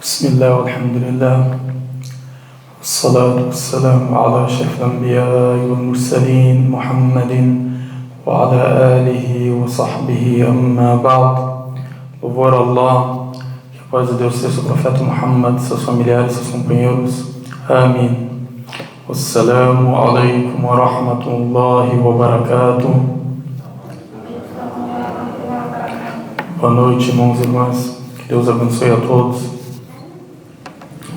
بسم الله والحمد لله والصلاة والسلام على أشرف الأنبياء والمرسلين محمد وعلى آله وصحبه أما بعد. Louvor a Allah, que a paz de Deus seja sobre o profeta Muhammad, seus familiares, seus companheiros. Amém. Wassalamu alaikum wa rahmatullahi wa barakatuh. Boa noite, irmãos e irmãs. Que Deus abençoe a todos.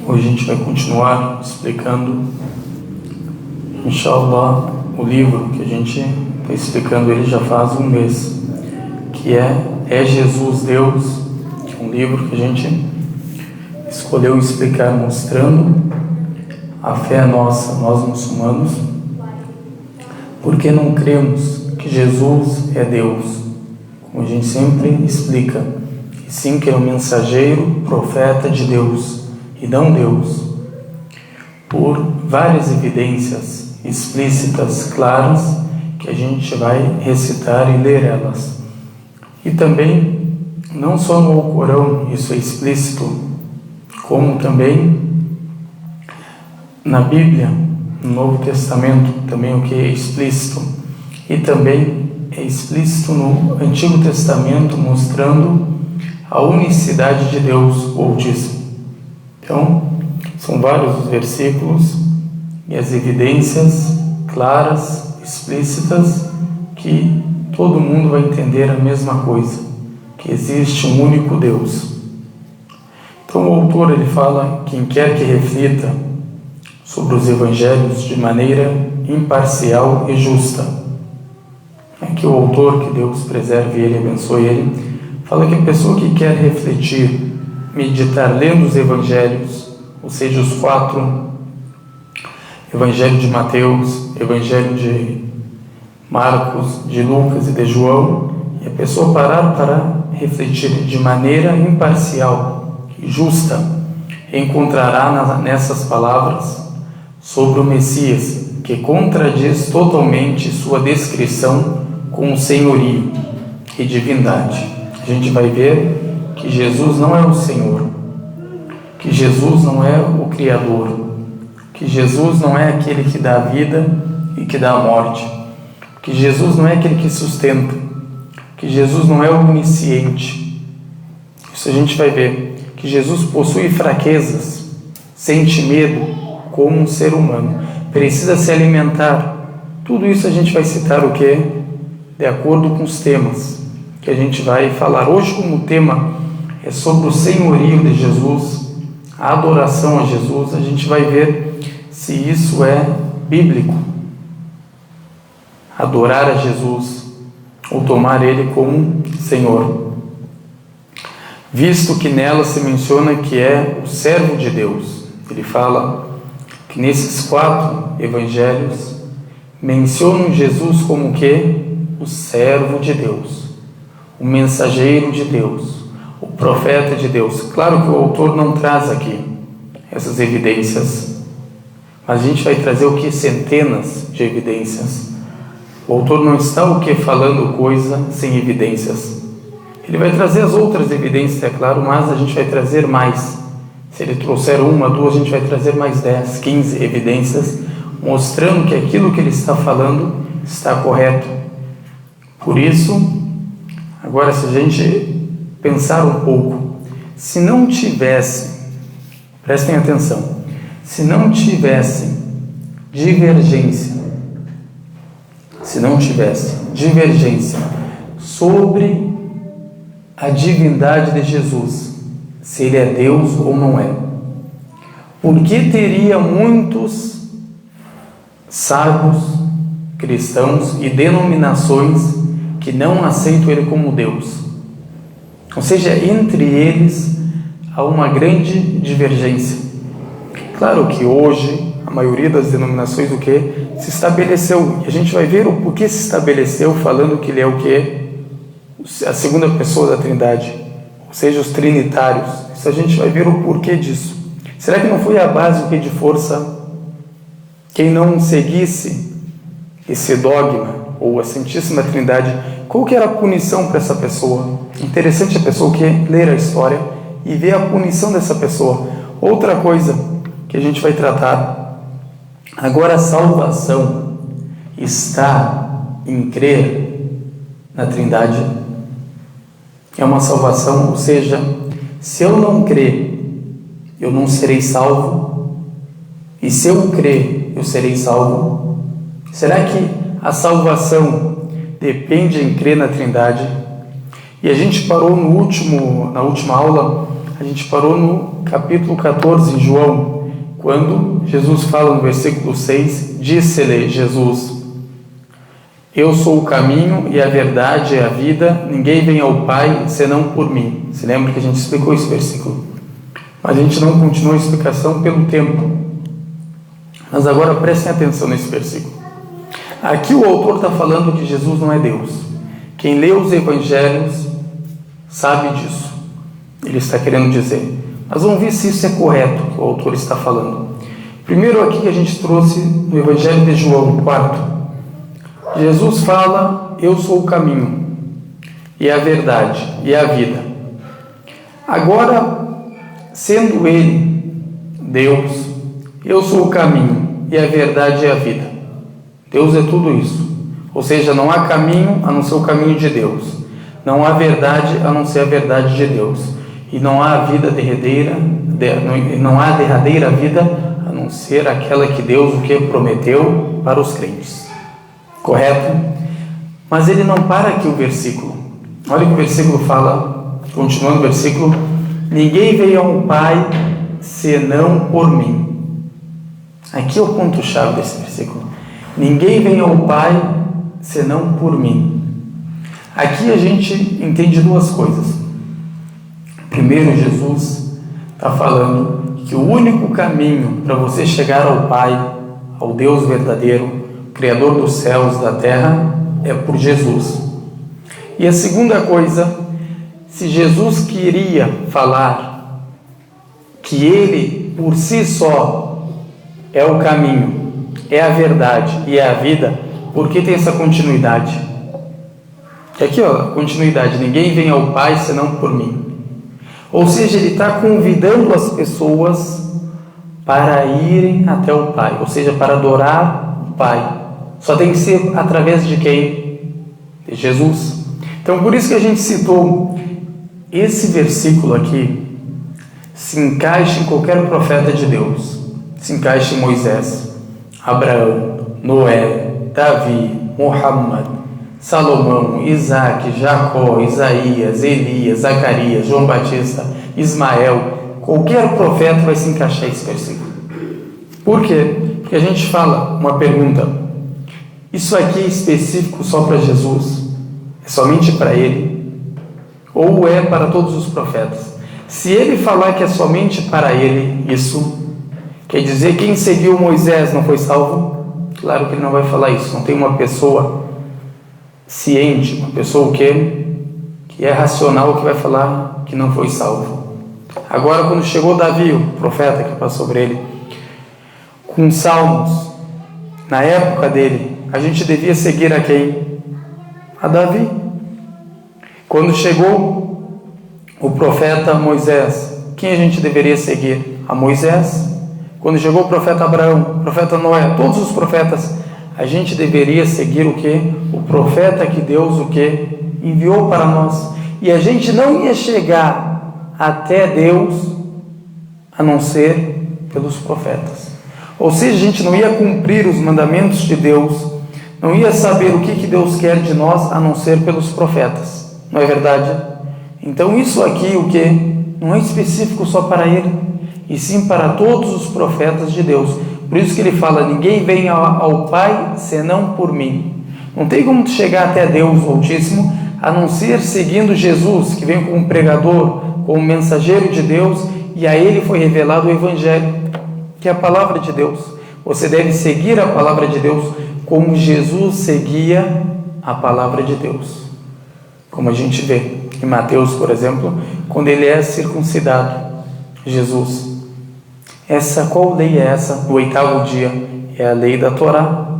Hoje a gente vai continuar explicando, inshallah, o livro que a gente está explicando ele já faz um mês, que é Jesus Deus, que é um livro que a gente escolheu explicar mostrando a fé nossa, nós muçulmanos, porque não cremos que Jesus é Deus, como a gente sempre explica, e sim que é um mensageiro, profeta de Deus, e não Deus, por várias evidências explícitas, claras, que a gente vai recitar e ler elas. E também, não só no Alcorão isso é explícito, como também na Bíblia, no Novo Testamento, também o que é explícito. E também é explícito no Antigo Testamento, mostrando a unicidade de Deus, o Altíssimo. Então, são vários os versículos e as evidências claras, explícitas, que todo mundo vai entender a mesma coisa, que existe um único Deus. Então o autor ele fala, quem quer que reflita sobre os evangelhos de maneira imparcial e justa. Aqui o autor, que Deus preserve ele e abençoe ele, fala que a pessoa que quer refletir, meditar lendo os evangelhos, ou seja, os 4, Evangelho de Mateus, Evangelho de Marcos, de Lucas e de João, e a pessoa parar para refletir de maneira imparcial e justa, encontrará nessas palavras sobre o Messias, que contradiz totalmente sua descrição com o senhorio e divindade. A gente vai ver que Jesus não é o Senhor, que Jesus não é o Criador, que Jesus não é aquele que dá a vida e que dá a morte, que Jesus não é aquele que sustenta, que Jesus não é o onisciente. Isso a gente vai ver, que Jesus possui fraquezas, sente medo como um ser humano, precisa se alimentar. Tudo isso a gente vai citar o quê? De acordo com os temas que a gente vai falar. Hoje, como o tema é sobre o senhorio de Jesus, a adoração a Jesus, a gente vai ver se isso é bíblico, adorar a Jesus ou tomar Ele como Senhor, visto que nela se menciona que é o servo de Deus. Ele fala que nesses 4 evangelhos mencionam Jesus como que o servo de Deus, o mensageiro de Deus, o profeta de Deus. Claro que o autor não traz aqui essas evidências, mas a gente vai trazer o que? Centenas de evidências. O autor não está o que? Falando coisa sem evidências. Ele vai trazer as outras evidências, é claro, mas a gente vai trazer mais. Se ele trouxer 1, 2, a gente vai trazer mais 10, 15 evidências, mostrando que aquilo que ele está falando está correto. Por isso, agora se a gente pensar um pouco, se não tivesse, prestem atenção, se não tivesse divergência sobre a divindade de Jesus, se ele é Deus ou não é, por que teria muitos sábios, cristãos e denominações que não aceitam ele como Deus? Ou seja, entre eles há uma grande divergência. Claro que hoje a maioria das denominações o que se estabeleceu, e a gente vai ver o porquê se estabeleceu, falando que ele é o que? A segunda pessoa da Trindade, ou seja, os trinitários. Isso a gente vai ver o porquê disso. Será que não foi a base o que de força? Quem não seguisse esse dogma ou a Santíssima Trindade, qual que era a punição para essa pessoa? Interessante a pessoa que ler a história e vê a punição dessa pessoa. Outra coisa que a gente vai tratar agora, a salvação está em crer na Trindade. É uma salvação, ou seja, se eu não crer, eu não serei salvo, e se eu crer, eu serei salvo. Será que a salvação depende em crer na Trindade? E a gente parou na última aula, a gente parou no capítulo 14 em João, quando Jesus fala no versículo 6, disse-lhe Jesus: eu sou o caminho e a verdade e a vida, ninguém vem ao Pai senão por mim. Se lembra que a gente explicou esse versículo? Mas a gente não continuou a explicação pelo tempo. Mas agora prestem atenção nesse versículo. Aqui o autor está falando que Jesus não é Deus. Quem lê os evangelhos sabe disso. Ele está querendo dizer. Mas vamos ver se isso é correto que o autor está falando. Primeiro aqui que a gente trouxe no Evangelho de João, 4. Jesus fala: eu sou o caminho, e a verdade, e a vida. Agora, sendo Ele Deus, eu sou o caminho, e a verdade e a vida. Deus é tudo isso. Ou seja, não há caminho a não ser o caminho de Deus. Não há verdade a não ser a verdade de Deus. E não há vida derradeira, não há derradeira vida a não ser aquela que Deus o que prometeu para os crentes. Correto? Mas ele não para aqui o versículo. Olha o que o versículo fala, continuando o versículo: ninguém veio ao Pai senão por mim. Aqui é o ponto-chave desse versículo. Ninguém vem ao Pai senão por mim. Aqui a gente entende duas coisas. Primeiro, Jesus está falando que o único caminho para você chegar ao Pai, ao Deus verdadeiro, Criador dos céus e da terra, é por Jesus. E a segunda coisa, se Jesus queria falar que Ele por si só é o caminho, é a verdade e é a vida, por que tem essa continuidade? Aqui, ó, continuidade: ninguém vem ao Pai senão por mim. Ou seja, ele está convidando as pessoas para irem até o Pai, ou seja, para adorar o Pai. Só tem que ser através de quem? De Jesus. Então, por isso que a gente citou esse versículo aqui. Se encaixa em qualquer profeta de Deus. Se encaixa em Moisés, Abraão, Noé, Davi, Muhammad, Salomão, Isaac, Jacó, Isaías, Elias, Zacarias, João Batista, Ismael. Qualquer profeta vai se encaixar esse versículo. Por quê? Porque a gente fala uma pergunta: isso aqui é específico só para Jesus? É somente para Ele? Ou é para todos os profetas? Se Ele falar que é somente para Ele, isso quer dizer que quem seguiu Moisés não foi salvo? Claro que Ele não vai falar isso. Não tem uma pessoa ciente, uma pessoa que é racional, que vai falar que não foi salvo. Agora, quando chegou Davi, o profeta que passou sobre ele, com salmos, na época dele, a gente devia seguir a quem? A Davi. Quando chegou o profeta Moisés, quem a gente deveria seguir? A Moisés. Quando chegou o profeta Abraão, o profeta Noé, todos os profetas, a gente deveria seguir o quê? O profeta que Deus o quê? Enviou para nós. E a gente não ia chegar até Deus a não ser pelos profetas. Ou seja, a gente não ia cumprir os mandamentos de Deus, não ia saber o que Deus quer de nós a não ser pelos profetas. Não é verdade? Então isso aqui, o quê? Não é específico só para ele, e sim para todos os profetas de Deus. Por isso que ele fala: ninguém vem ao Pai senão por mim. Não tem como tu chegar até Deus o Altíssimo a não ser seguindo Jesus, que vem como pregador, como mensageiro de Deus, e a ele foi revelado o Evangelho, que é a palavra de Deus. Você deve seguir a palavra de Deus como Jesus seguia a palavra de Deus. Como a gente vê em Mateus, por exemplo, quando ele é circuncidado, Jesus. Qual lei é essa? No 8º dia, é a lei da Torá.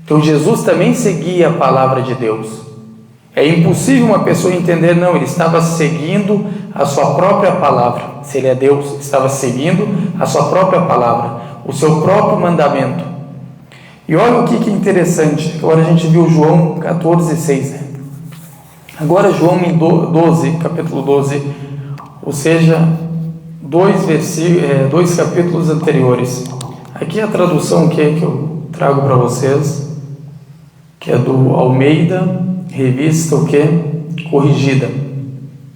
Então Jesus também seguia a palavra de Deus. É impossível uma pessoa entender, não, ele estava seguindo a sua própria palavra. Se ele é Deus, estava seguindo a sua própria palavra, o seu próprio mandamento. E olha o que é interessante. Agora a gente viu João 14:6, né? Agora João em 12, capítulo 12, ou seja, dois capítulos anteriores. Aqui a tradução que eu trago para vocês, que é do Almeida, revista corrigida.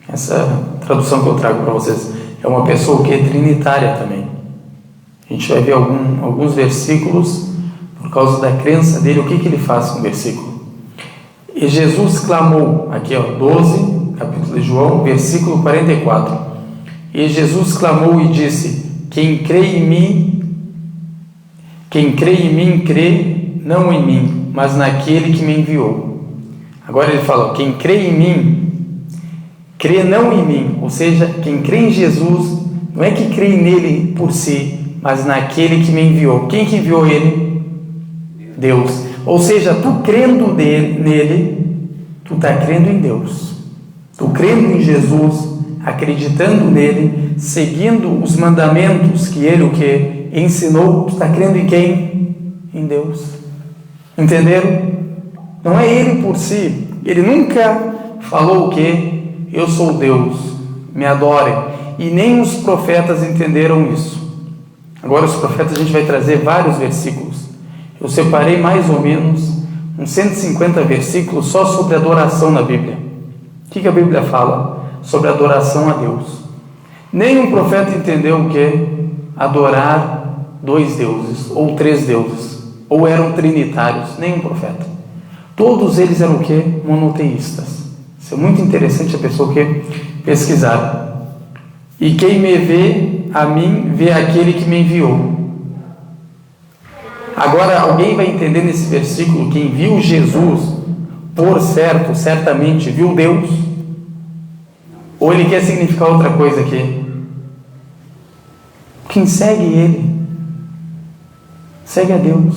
Essa tradução que eu trago para vocês é uma pessoa trinitária também. A gente vai ver alguns versículos por causa da crença dele. O que ele faz com o versículo? E Jesus clamou, aqui 12, capítulo de João, versículo 44. E Jesus clamou e disse: quem crê em mim, crê não em mim, mas naquele que me enviou. Agora ele fala: quem crê em mim, crê não em mim. Ou seja, quem crê em Jesus, não é que crê nele por si, mas naquele que me enviou. Quem que enviou ele? Deus. Ou seja, tu crendo nele, tu está crendo em Deus. Tu crendo em Jesus, acreditando nele, seguindo os mandamentos que ele ensinou, tu está crendo em quem? Em Deus. Entenderam? Não é ele por si. Ele nunca falou o quê? Eu sou Deus, me adorem. E nem os profetas entenderam isso. Agora os profetas, a gente vai trazer vários versículos. Eu separei mais ou menos uns 150 versículos só sobre adoração na Bíblia. O que a Bíblia fala sobre adoração a Deus? Nenhum profeta entendeu o que? Adorar dois deuses, ou três deuses, ou eram trinitários. Nenhum profeta. Todos eles eram o que? Monoteístas. Isso é muito interessante a pessoa pesquisar. E quem me vê a mim, vê aquele que me enviou. Agora, alguém vai entender nesse versículo: quem viu Jesus, por certo, certamente viu Deus? Ou ele quer significar outra coisa aqui? Quem segue ele, segue a Deus.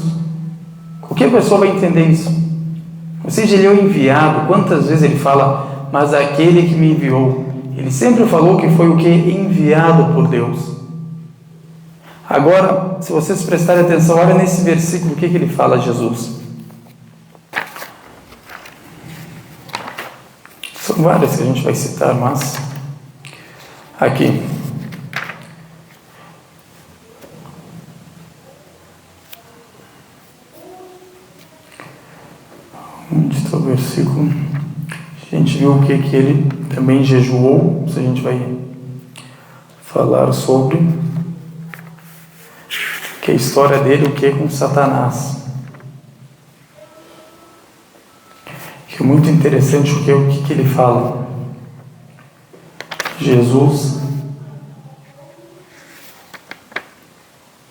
Qualquer pessoa vai entender isso. Ou seja, ele é o enviado. Quantas vezes ele fala, mas aquele que me enviou? Ele sempre falou que foi o que? Enviado por Deus. Agora, se vocês prestarem atenção, olha nesse versículo o que ele fala a Jesus. São várias que a gente vai citar, mas aqui. Onde está o versículo? A gente viu o que ele também jejuou. Se a gente vai falar sobre que a história dele, o que com Satanás. Que é muito interessante o que ele fala. Jesus,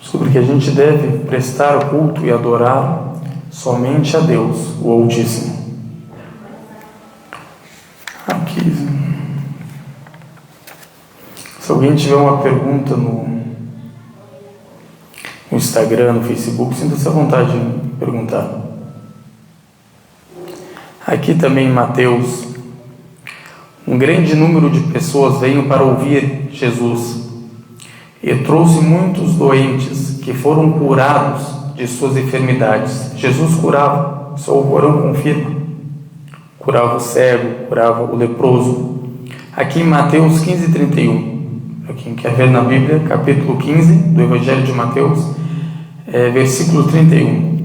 sobre que a gente deve prestar culto e adorar somente a Deus, o Altíssimo. Aqui, se alguém tiver uma pergunta no Instagram, no Facebook, sinta-se à vontade de perguntar. Aqui também em Mateus, um grande número de pessoas veio para ouvir Jesus e trouxe muitos doentes que foram curados de suas enfermidades. Jesus curava, só o Corão confirma. Curava o cego, curava o leproso. Aqui em Mateus 15:31, para quem quer ver na Bíblia, capítulo 15 do Evangelho de Mateus, versículo 31.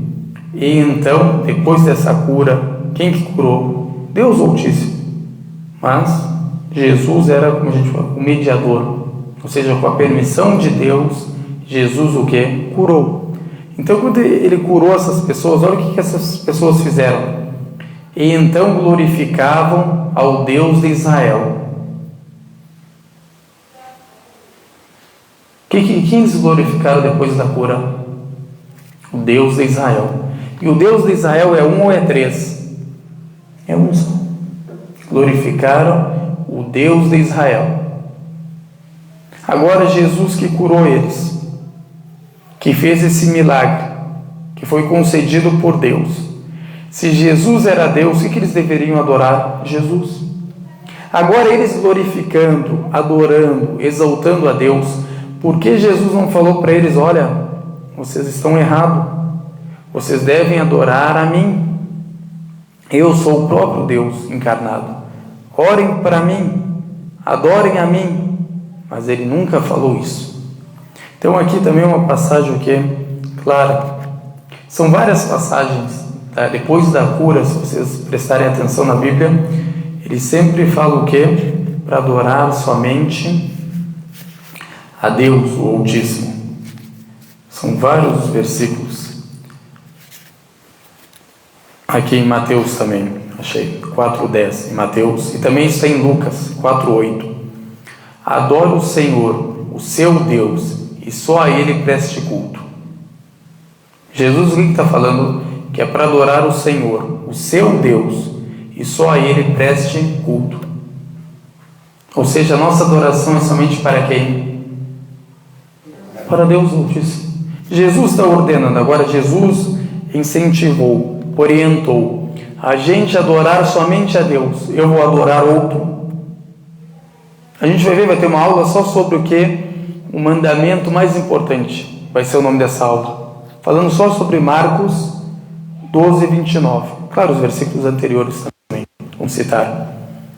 E então, depois dessa cura, quem que curou? Deus Altíssimo. Mas Jesus era, como a gente fala, o mediador. Ou seja, com a permissão de Deus, Jesus o que? Curou. Então, quando ele curou essas pessoas, olha o que essas pessoas fizeram. E então glorificavam ao Deus de Israel. Quem eles glorificaram depois da cura? O Deus de Israel. E o Deus de Israel é um ou é três? É um só. Glorificaram o Deus de Israel. Agora Jesus que curou eles, que fez esse milagre, que foi concedido por Deus. Se Jesus era Deus, o que eles deveriam adorar? Jesus. Agora eles glorificando, adorando, exaltando a Deus, por que Jesus não falou para eles: olha, vocês estão errados, vocês devem adorar a mim, eu sou o próprio Deus encarnado, orem para mim, adorem a mim? Mas ele nunca falou isso. Então aqui também uma passagem que é clara. São várias passagens, tá? Depois da cura, se vocês prestarem atenção na Bíblia, ele sempre fala o quê? Para adorar somente a Deus, o Altíssimo. São vários versículos. Aqui em Mateus também, achei, 4:10 em Mateus, e também está em Lucas 4:8. Adore o Senhor, o seu Deus, e só a Ele preste culto. Jesus o que está falando? Que é para adorar o Senhor, o seu Deus, e só a Ele preste culto. Ou seja, a nossa adoração é somente para quem? Para Deus Altíssimo. Jesus está ordenando, agora Jesus incentivou, orientou a gente a adorar somente a Deus. Eu vou adorar outro. A gente vai ver, vai ter uma aula só sobre o que? O mandamento mais importante. Vai ser o nome dessa aula. Falando só sobre Marcos 12:29. Claro, os versículos anteriores também, vamos citar.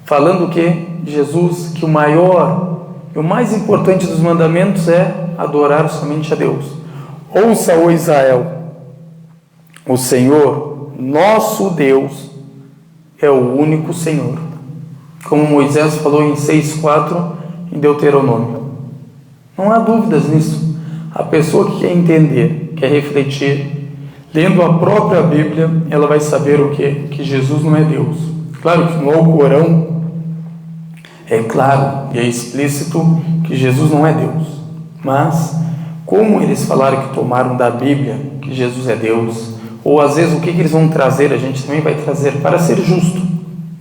Falando que Jesus, que o maior e o mais importante dos mandamentos é adorar somente a Deus. Ouça, ó Israel, o Senhor, nosso Deus, é o único Senhor. Como Moisés falou em 6:4 em Deuteronômio. Não há dúvidas nisso. A pessoa que quer entender, quer refletir, lendo a própria Bíblia, ela vai saber o quê? Que Jesus não é Deus. Claro que no Alcorão é claro e é explícito que Jesus não é Deus. Mas, como eles falaram que tomaram da Bíblia que Jesus é Deus, ou às vezes o que eles vão trazer, a gente também vai trazer para ser justo.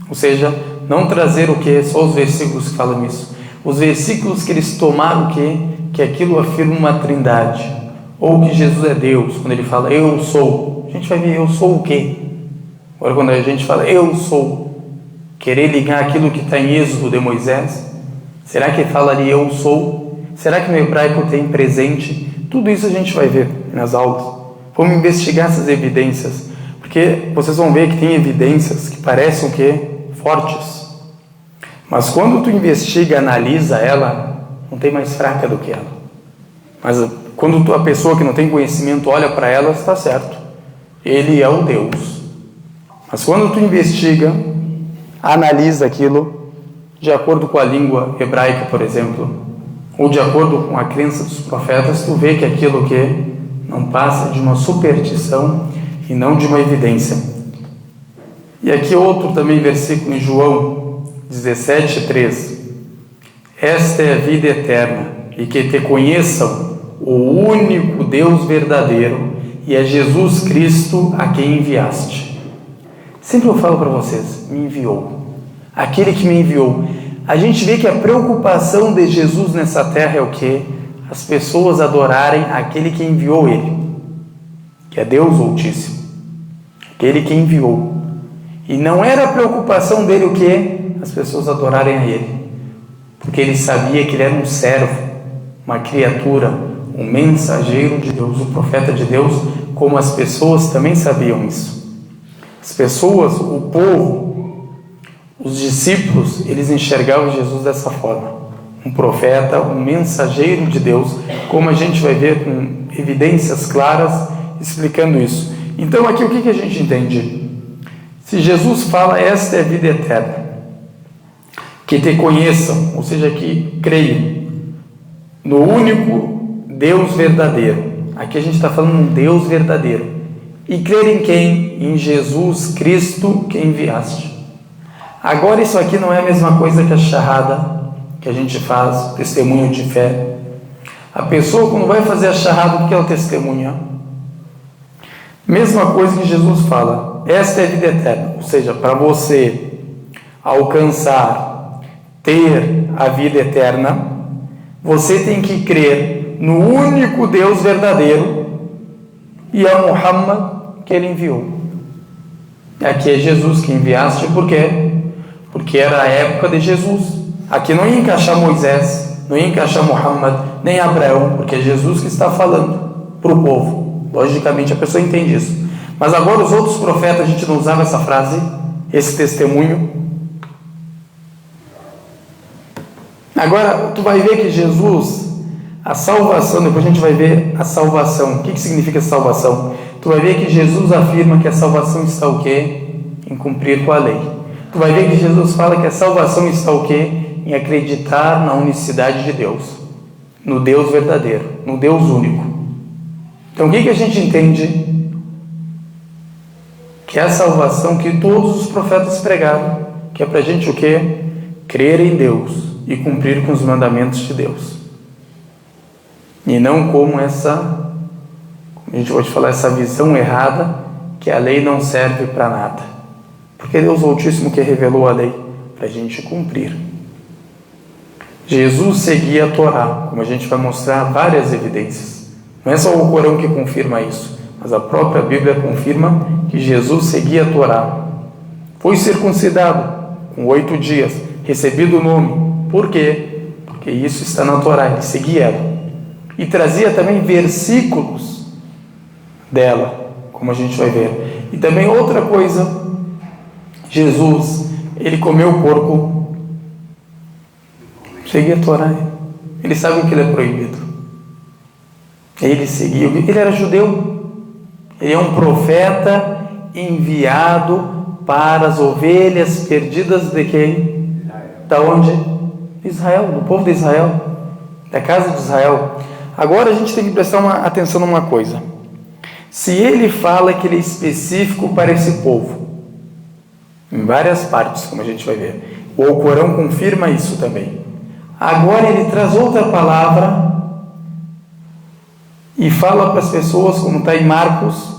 Ou seja, não trazer o que? Só os versículos que falam isso. Os versículos que eles tomaram o quê? Que aquilo afirma uma trindade. Ou que Jesus é Deus, quando ele fala eu sou. A gente vai ver eu sou o quê? Agora quando a gente fala eu sou, querer ligar aquilo que está em Êxodo de Moisés, será que fala ali eu sou? Será que no hebraico tem presente? Tudo isso a gente vai ver nas aulas. Vamos investigar essas evidências, porque vocês vão ver que tem evidências que parecem o quê? Fortes. Mas quando tu investiga, analisa ela, não tem mais fraca do que ela. Mas quando a pessoa que não tem conhecimento olha para ela, está certo. Ele é o Deus. Mas quando tu investiga, analisa aquilo, de acordo com a língua hebraica, por exemplo, ou de acordo com a crença dos profetas, tu vê que aquilo que não passa de uma superstição e não de uma evidência. E aqui outro também versículo em João 17:3. Esta é a vida eterna, e que te conheçam o único Deus verdadeiro e é Jesus Cristo a quem enviaste. Sempre eu falo para vocês, me enviou. Aquele que me enviou. A gente vê que a preocupação de Jesus nessa terra é o quê? As pessoas adorarem aquele que enviou ele, que é Deus Altíssimo, aquele que enviou. E não era a preocupação dele o quê? As pessoas adorarem a ele, porque ele sabia que ele era um servo, uma criatura, um mensageiro de Deus, um profeta de Deus, como as pessoas também sabiam isso. As pessoas, o povo, os discípulos, eles enxergavam Jesus dessa forma. Um profeta, um mensageiro de Deus, como a gente vai ver com evidências claras explicando isso. Então aqui o que a gente entende? Se Jesus fala, esta é a vida eterna, que te conheçam, ou seja, que creiam no único Deus verdadeiro. Aqui a gente está falando de um Deus verdadeiro. E crer em quem? Em Jesus Cristo que enviaste. Agora isso aqui não é a mesma coisa que a charrada que a gente faz, testemunho de fé. A pessoa quando vai fazer a charrada, o que ela testemunha? Mesma coisa que Jesus fala, esta é a vida eterna, ou seja, para você alcançar, ter a vida eterna, você tem que crer no único Deus verdadeiro e a Muhammad que ele enviou. Aqui é Jesus que enviaste, por quê? porque era a época de Jesus. Aqui não ia encaixar Moisés, não ia encaixar Muhammad, nem Abraão, porque é Jesus que está falando para o povo. Logicamente a pessoa entende isso. Mas agora os outros profetas, a gente não usava essa frase, esse testemunho. Agora tu vai ver que Jesus, a salvação, depois a gente vai ver a salvação. O que significa salvação? Tu vai ver que Jesus afirma que a salvação está o quê? Em cumprir com a lei. Tu vai ver que Jesus fala que a salvação está o quê? Em acreditar na unicidade de Deus, no Deus verdadeiro, no Deus único. Então o que a gente entende? Que é a salvação que todos os profetas pregaram, que é para a gente o quê? Crer em Deus e cumprir com os mandamentos de Deus. E não como essa, como a gente pode falar, essa visão errada, que a lei não serve para nada. Porque Deus Altíssimo que revelou a lei para a gente cumprir. Jesus seguia a Torá, como a gente vai mostrar várias evidências. Não é só o Corão que confirma isso, mas a própria Bíblia confirma que Jesus seguia a Torá. Foi circuncidado com 8 dias, recebido o nome. Por quê? Porque isso está na Torá, ele seguia ela. E trazia também versículos dela, como a gente vai ver. E também outra coisa, Jesus, ele comeu porco, seguia a Torá. Ele sabe o que é proibido. Ele seguia, ele era judeu. Ele é um profeta enviado para as ovelhas perdidas de quem? Da onde? Israel, do povo de Israel, da casa de Israel. Agora a gente tem que prestar atenção numa coisa. Se ele fala que ele é específico para esse povo, em várias partes, como a gente vai ver, o Corão confirma isso também. Agora ele traz outra palavra e fala para as pessoas, como está em Marcos,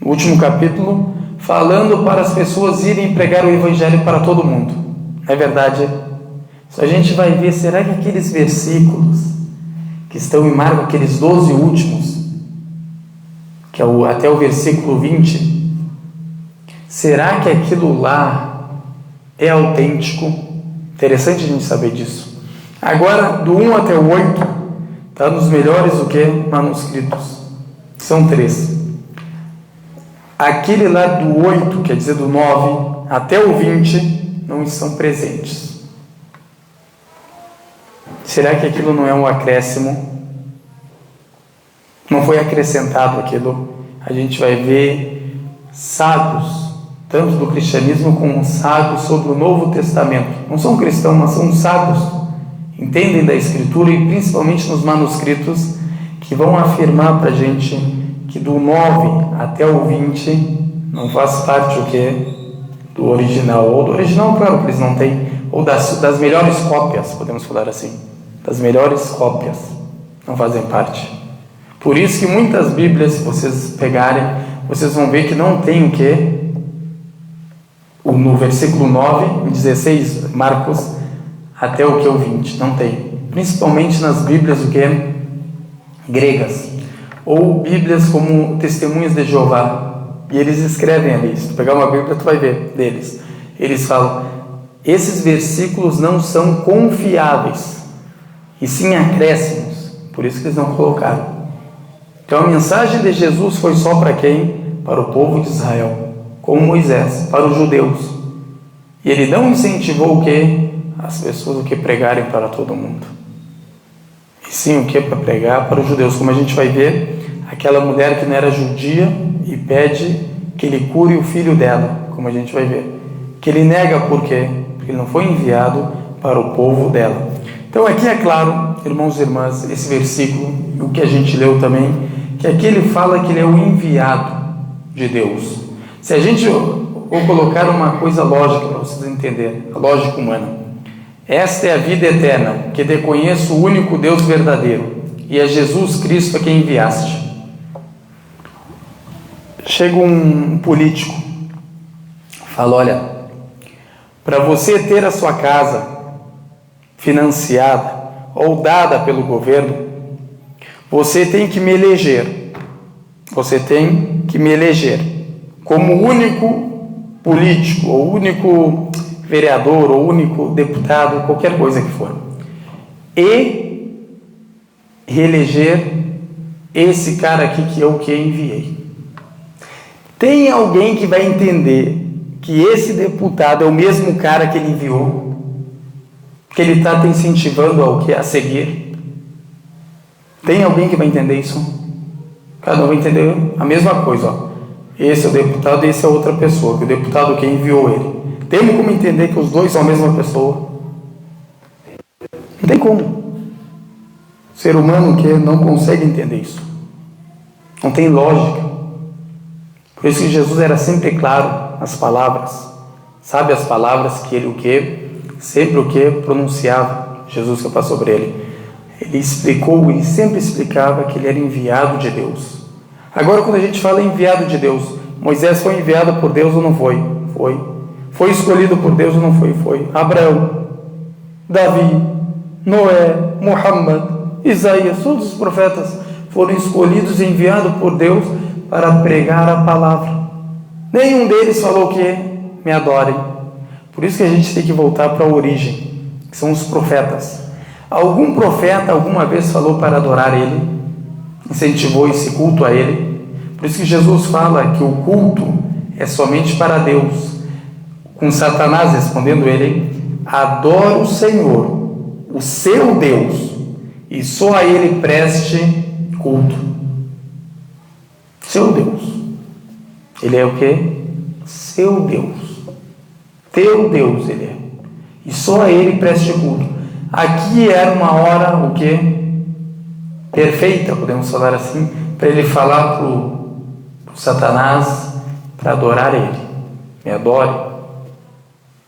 no último capítulo, falando para as pessoas irem pregar o Evangelho para todo mundo. Não é verdade? Só a gente vai ver, será que aqueles versículos que estão em Marcos, aqueles 12 últimos, que é até o versículo 20, será que aquilo lá é autêntico? Interessante a gente saber disso. Agora, do 1 até o 8, está nos melhores o que? Manuscritos. São 3. Aquele lá do 8, quer dizer do 9, até o 20, não estão presentes. Será que aquilo não é um acréscimo? Não foi acrescentado aquilo? A gente vai ver sábios, tanto do cristianismo como sábios sobre o Novo Testamento. Não são cristãos, mas são sábios. Entendem da Escritura e principalmente nos manuscritos que vão afirmar para a gente que do 9 até o 20 não faz parte o que? Do original. Ou do original, claro que eles não têm. Ou das melhores cópias, podemos falar assim. Das melhores cópias não fazem parte. Por isso que muitas Bíblias, se vocês pegarem, vocês vão ver que não tem o que? No versículo 9, 16, Marcos, até o que? O 20. Não tem. Principalmente nas Bíblias o que? Gregas. Ou Bíblias como Testemunhas de Jeová. E eles escrevem ali. Se tu pegar uma Bíblia, tu vai ver deles. Eles falam, esses versículos não são confiáveis, e sim acréscimos. Por isso que eles não colocaram. Então a mensagem de Jesus foi só para quem? Para o povo de Israel, como Moisés, para os judeus. E ele não incentivou o que? As pessoas o que pregarem para todo mundo. E sim o que? Para pregar para os judeus. Como a gente vai ver, aquela mulher que não era judia e pede que ele cure o filho dela, como a gente vai ver. Que ele nega por quê? Porque ele não foi enviado para o povo dela. Então aqui é claro, irmãos e irmãs, esse versículo, o que a gente leu também, que aqui ele fala que ele é o enviado de Deus. Se a gente ou colocar uma coisa lógica para vocês entenderem, a lógica humana, esta é a vida eterna, que te conheço o único Deus verdadeiro, e é Jesus Cristo a quem enviaste. Chega um político, fala, olha, para você ter a sua casa financiada ou dada pelo governo, você tem que me eleger. Você tem que me eleger como o único político, ou único vereador ou único deputado, qualquer coisa que for, e reeleger esse cara aqui que eu que enviei. Tem alguém que vai entender que esse deputado é o mesmo cara que ele enviou, que ele está te incentivando ao que? A seguir? Tem alguém que vai entender isso? Cada um vai entender a mesma coisa, ó. Esse é o deputado e esse é outra pessoa, que o deputado que enviou ele. Temos como entender que os dois são a mesma pessoa? Não tem como. O ser humano que não consegue entender isso. Não tem lógica. Por isso que Jesus era sempre claro nas palavras. Sabe as palavras que ele o que? Sempre o que pronunciava. Jesus que passou sobre ele. Ele explicou, ele sempre explicava que ele era enviado de Deus. Agora quando a gente fala enviado de Deus, Moisés foi enviado por Deus ou não foi? Foi. Foi escolhido por Deus ou não foi? Foi. Abraão, Davi, Noé, Muhammad, Isaías, todos os profetas foram escolhidos e enviados por Deus para pregar a palavra. Nenhum deles falou que me adorem. Por isso que a gente tem que voltar para a origem, que são os profetas. Algum profeta alguma vez falou para adorar ele, incentivou esse culto a ele. Por isso que Jesus fala que o culto é somente para Deus. Com Satanás respondendo ele: adora o Senhor, o seu Deus, e só a ele preste culto. Seu Deus. Ele é o quê? Seu Deus. Teu Deus ele é. E só a ele preste culto. Aqui era uma hora o quê? Perfeita, podemos falar assim, para ele falar para o Satanás, para adorar ele. Me adore.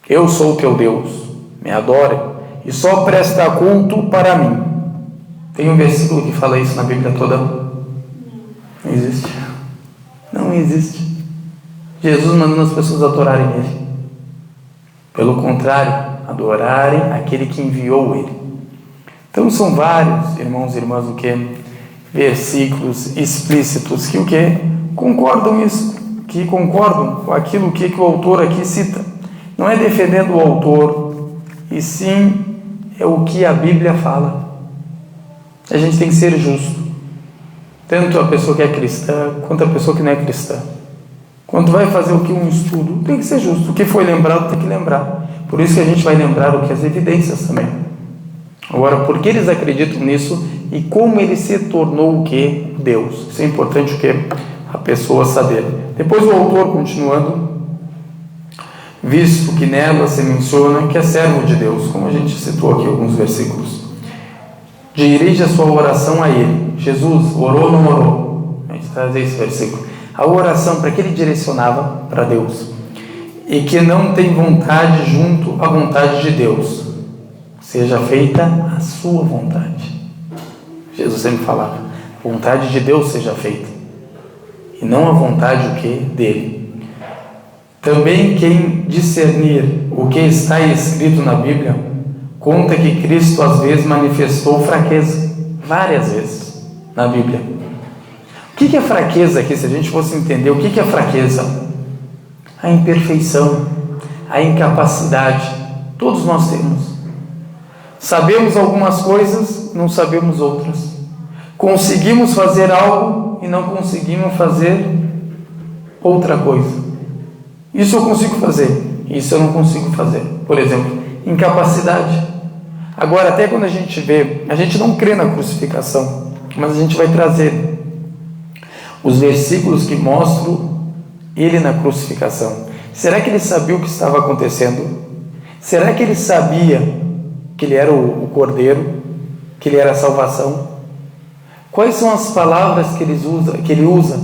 Eu sou o teu Deus. Me adore. E só presta culto para mim. Tem um versículo que fala isso na Bíblia toda? Não existe. Não existe. Jesus mandando as pessoas adorarem ele. Pelo contrário, adorarem aquele que enviou ele. Então são vários, irmãos e irmãs, o que? Versículos explícitos que o que? Concordam isso, que concordam com aquilo que o autor aqui cita. Não é defendendo o autor, e sim é o que a Bíblia fala. A gente tem que ser justo. Tanto a pessoa que é cristã, quanto a pessoa que não é cristã. Quando vai fazer o que? Um estudo, tem que ser justo. O que foi lembrado, tem que lembrar. Por isso que a gente vai lembrar o que? As evidências também. Agora, por que eles acreditam nisso e como ele se tornou o que? Deus. Isso é importante o que? A pessoa saber. Depois o autor, continuando, visto que nela se menciona que é servo de Deus, como a gente citou aqui alguns versículos. Dirige a sua oração a ele. Jesus orou ou não orou? A gente traz esse versículo. A oração, para que ele direcionava? Para Deus. E que não tem vontade junto à vontade de Deus. Seja feita a sua vontade. Jesus sempre falava, a vontade de Deus seja feita. E não a vontade o que? Dele. Também quem discernir o que está escrito na Bíblia, conta que Cristo às vezes manifestou fraqueza. Várias vezes na Bíblia. O que é fraqueza aqui? Se a gente fosse entender o que é fraqueza? A imperfeição, a incapacidade. Todos nós temos. Sabemos algumas coisas, não sabemos outras. Conseguimos fazer algo e não conseguimos fazer outra coisa. Isso eu consigo fazer, isso eu não consigo fazer. Por exemplo, incapacidade. Agora, até quando a gente vê, a gente não crê na crucificação, mas a gente vai trazer os versículos que mostram ele na crucificação. Será que ele sabia o que estava acontecendo? Será que ele sabia que ele era o Cordeiro, que ele era a salvação? Quais são as palavras que ele usa?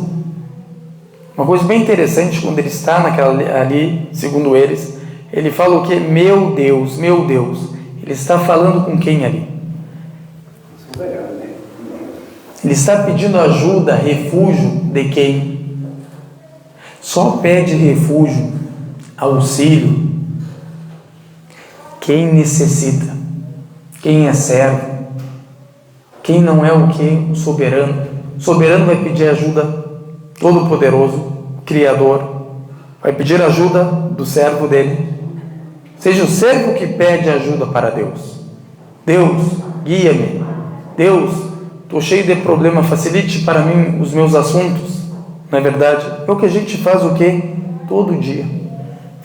Uma coisa bem interessante, quando ele está ali, segundo eles, ele fala o que? Meu Deus, meu Deus. Ele está falando com quem ali? Ele está pedindo ajuda, refúgio de quem? Só pede refúgio, auxílio quem necessita, quem é servo, quem não é o que? O soberano. O soberano vai pedir ajuda, Todo-Poderoso, Criador, vai pedir ajuda do servo dele. Seja o servo que pede ajuda para Deus. Deus, guia-me. Deus, estou cheio de problema, facilite para mim os meus assuntos. Não é verdade? É o que a gente faz o quê? Todo dia.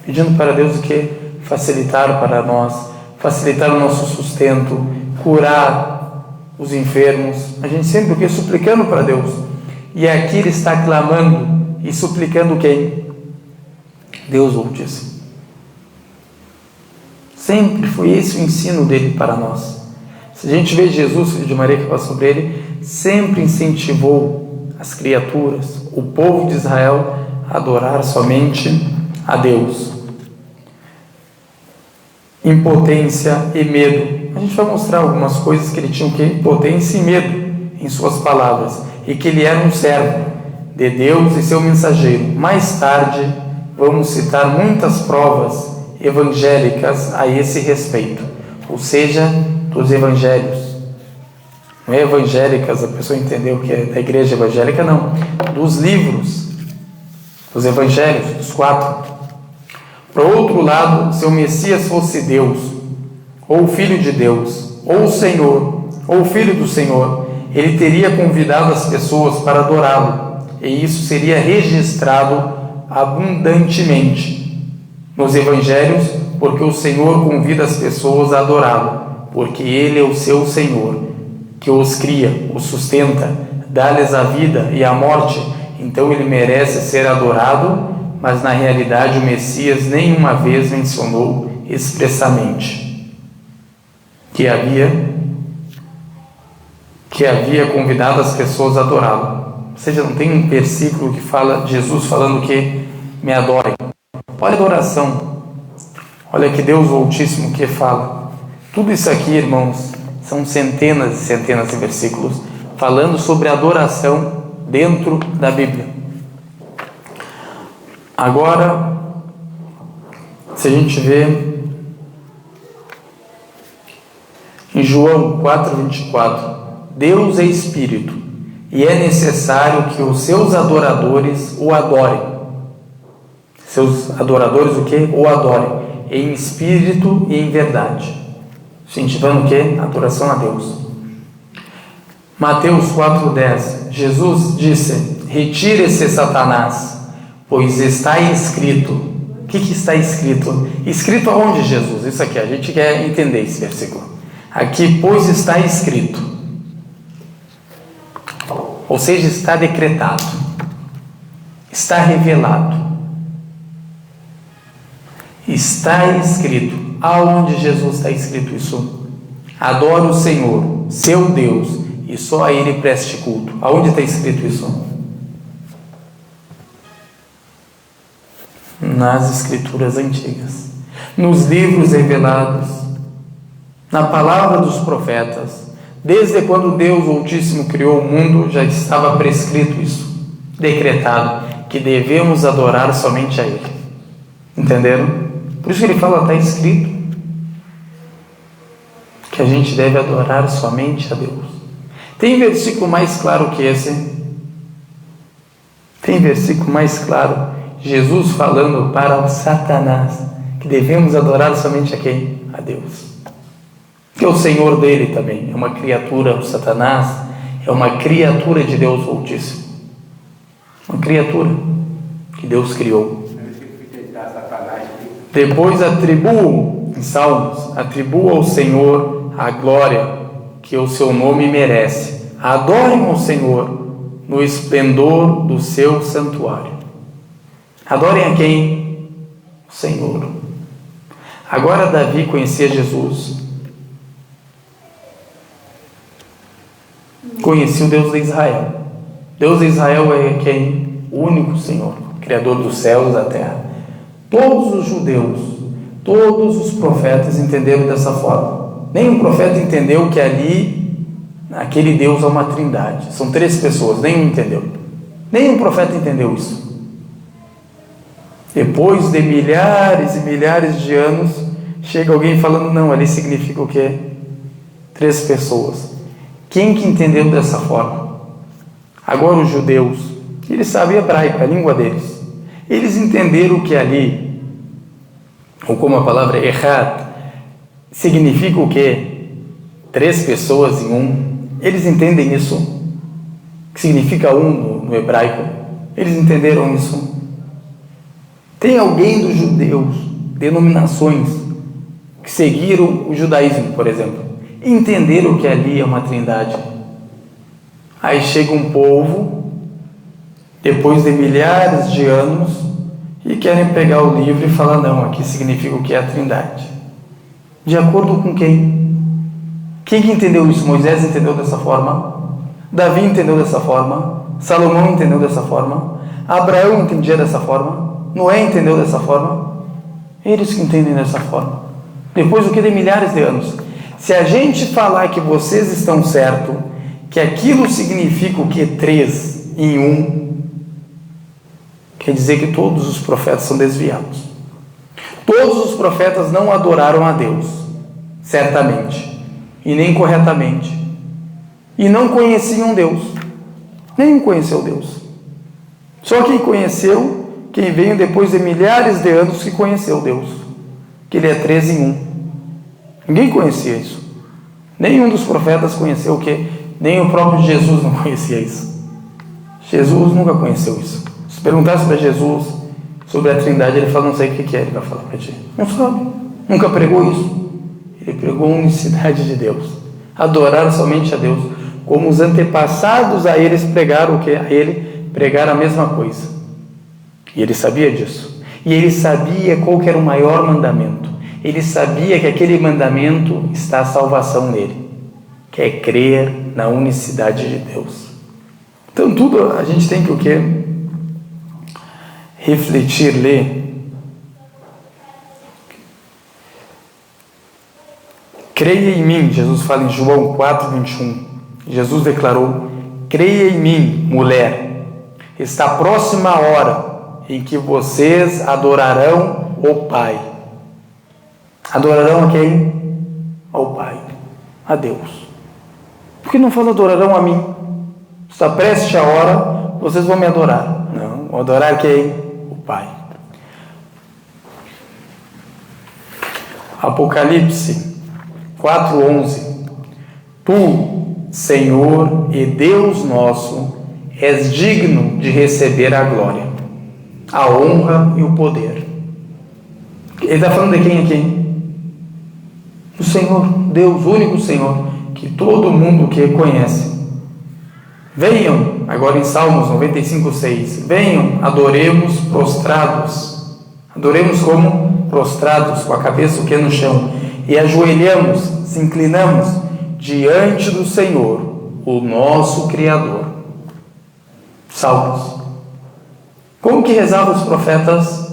Pedindo para Deus o quê? Facilitar para nós, facilitar o nosso sustento, curar os enfermos. A gente sempre o quê? Suplicando para Deus. E aqui ele está clamando e suplicando quem? Deus Altíssimo. Sempre foi esse o ensino dele para nós. Se a gente vê Jesus, filho de Maria, que passou sobre ele, sempre incentivou as criaturas, o povo de Israel, a adorar somente a Deus. Impotência e medo. A gente vai mostrar algumas coisas que ele tinha o quê? Impotência e medo em suas palavras. E que ele era um servo de Deus e seu mensageiro. Mais tarde, vamos citar muitas provas evangélicas a esse respeito. Ou seja, dos evangelhos. Não é evangélicas, a pessoa entendeu que é da igreja evangélica, não. Dos livros, dos evangelhos, dos 4. Por outro lado, se o Messias fosse Deus, ou o Filho de Deus, ou o Senhor, ou o Filho do Senhor, ele teria convidado as pessoas para adorá-lo, e isso seria registrado abundantemente nos evangelhos, porque o Senhor convida as pessoas a adorá-lo, porque ele é o seu Senhor, que os cria, os sustenta, dá-lhes a vida e a morte. Então ele merece ser adorado, mas na realidade o Messias nenhuma vez mencionou expressamente que havia convidado as pessoas a adorá-lo. Ou seja, não tem um versículo que fala Jesus falando que me adorem. Olha a adoração, olha que Deus o Altíssimo que fala. Tudo isso aqui, irmãos, são centenas e centenas de versículos falando sobre adoração dentro da Bíblia. Agora, se a gente vê em João 4:24, Deus é Espírito e é necessário que os seus adoradores o adorem. Seus adoradores o quê? O adorem em espírito e em verdade. Incentivando o quê? Adoração a Deus. Mateus 4:10, Jesus disse: retire-se, Satanás, pois está escrito. O que está escrito? Escrito aonde, Jesus? Isso aqui, a gente quer entender esse versículo. Aqui, pois está escrito. Ou seja, está decretado. Está revelado. Está escrito. Aonde, Jesus, está escrito isso? Adore o Senhor, seu Deus, e só a Ele preste culto. Aonde está escrito isso? Nas Escrituras antigas, nos livros revelados, na palavra dos profetas. Desde quando Deus Altíssimo criou o mundo, já estava prescrito isso, decretado, que devemos adorar somente a Ele. Entenderam? Por isso que ele fala, está escrito, que a gente deve adorar somente a Deus. Tem versículo mais claro que esse? Tem versículo mais claro? Jesus falando para o Satanás que devemos adorar somente a quem? A Deus. Que é o Senhor dele também. É uma criatura, o Satanás é uma criatura de Deus Altíssimo. Uma criatura que Deus criou. Depois atribuam, em Salmos, atribuam ao Senhor a glória que o seu nome merece. Adorem o Senhor no esplendor do seu santuário. Adorem a quem? O Senhor. Agora Davi conhecia Jesus. Conhecia o Deus de Israel. Deus de Israel é quem? O único Senhor, Criador dos céus e da terra. Todos os judeus, todos os profetas entenderam dessa forma. Nenhum profeta entendeu que ali, aquele Deus é uma trindade. São 3 pessoas, nenhum entendeu. Nenhum profeta entendeu isso. Depois de milhares e milhares de anos, chega alguém falando, não, ali significa o quê? 3 pessoas. Quem que entendeu dessa forma? Agora os judeus, eles sabem hebraico, a língua deles. Eles entenderam que ali ou como a palavra Echad significa o quê? 3 pessoas em um. Eles entendem isso? Que significa um no hebraico? Eles entenderam isso? Tem alguém dos judeus, denominações, que seguiram o judaísmo, por exemplo, e entenderam que ali é uma trindade? Aí chega um povo, depois de milhares de anos, e querem pegar o livro e falar, não, aqui significa o que é a trindade. De acordo com quem? Quem que entendeu isso? Moisés entendeu dessa forma? Davi entendeu dessa forma? Salomão entendeu dessa forma? Abraão entendia dessa forma? Noé entendeu dessa forma? Eles que entendem dessa forma. Depois do que de milhares de anos. Se a gente falar que vocês estão certos, que aquilo significa o que? 3 em 1, quer dizer que todos os profetas são desviados. Todos os profetas não adoraram a Deus, certamente, e nem corretamente, e não conheciam Deus. Nenhum conheceu Deus. Só quem conheceu, quem veio depois de milhares de anos que conheceu Deus, que Ele é 3 em 1. Ninguém conhecia isso. Nenhum dos profetas conheceu o que? Nem o próprio Jesus não conhecia isso. Jesus nunca conheceu isso. Se perguntasse para Jesus sobre a trindade, ele fala, não sei o que é, ele vai falar para ti. Não sabe. Nunca pregou isso. Ele pregou a unicidade de Deus. Adorar somente a Deus. Como os antepassados a eles pregaram o que? A ele pregaram a mesma coisa. E ele sabia disso. E ele sabia qual que era o maior mandamento. Ele sabia que aquele mandamento está a salvação nele, que é crer na unicidade de Deus. Então tudo a gente tem que o quê? Refletir, ler. Creia em mim, Jesus fala em João 4:21. Jesus declarou, creia em mim, mulher, está próxima a hora em que vocês adorarão o Pai. Adorarão a quem? Ao Pai, a Deus. Por que não fala adorarão a mim? Está prestes a hora, vocês vão me adorar. Não, vão adorar quem? O Pai. Apocalipse 4:11. Tu, Senhor e Deus nosso, és digno de receber a glória, a honra e o poder. Ele está falando de quem aqui? O Senhor, Deus, único Senhor, que todo mundo que conhece. Venham, agora em Salmos 95:6, venham, adoremos prostrados. Adoremos como? Prostrados, com a cabeça o que no chão. E ajoelhamos, se inclinamos diante do Senhor, o nosso Criador. Salmos. Como que rezavam os profetas?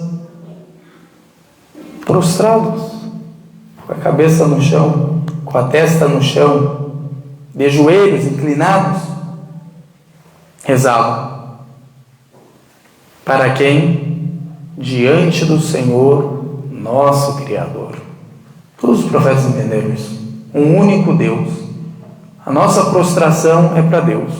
Prostrados, com a cabeça no chão, com a testa no chão, de joelhos inclinados, rezavam. Para quem? Diante do Senhor, nosso Criador. Todos os profetas entenderam isso. Um único Deus. A nossa prostração é para Deus.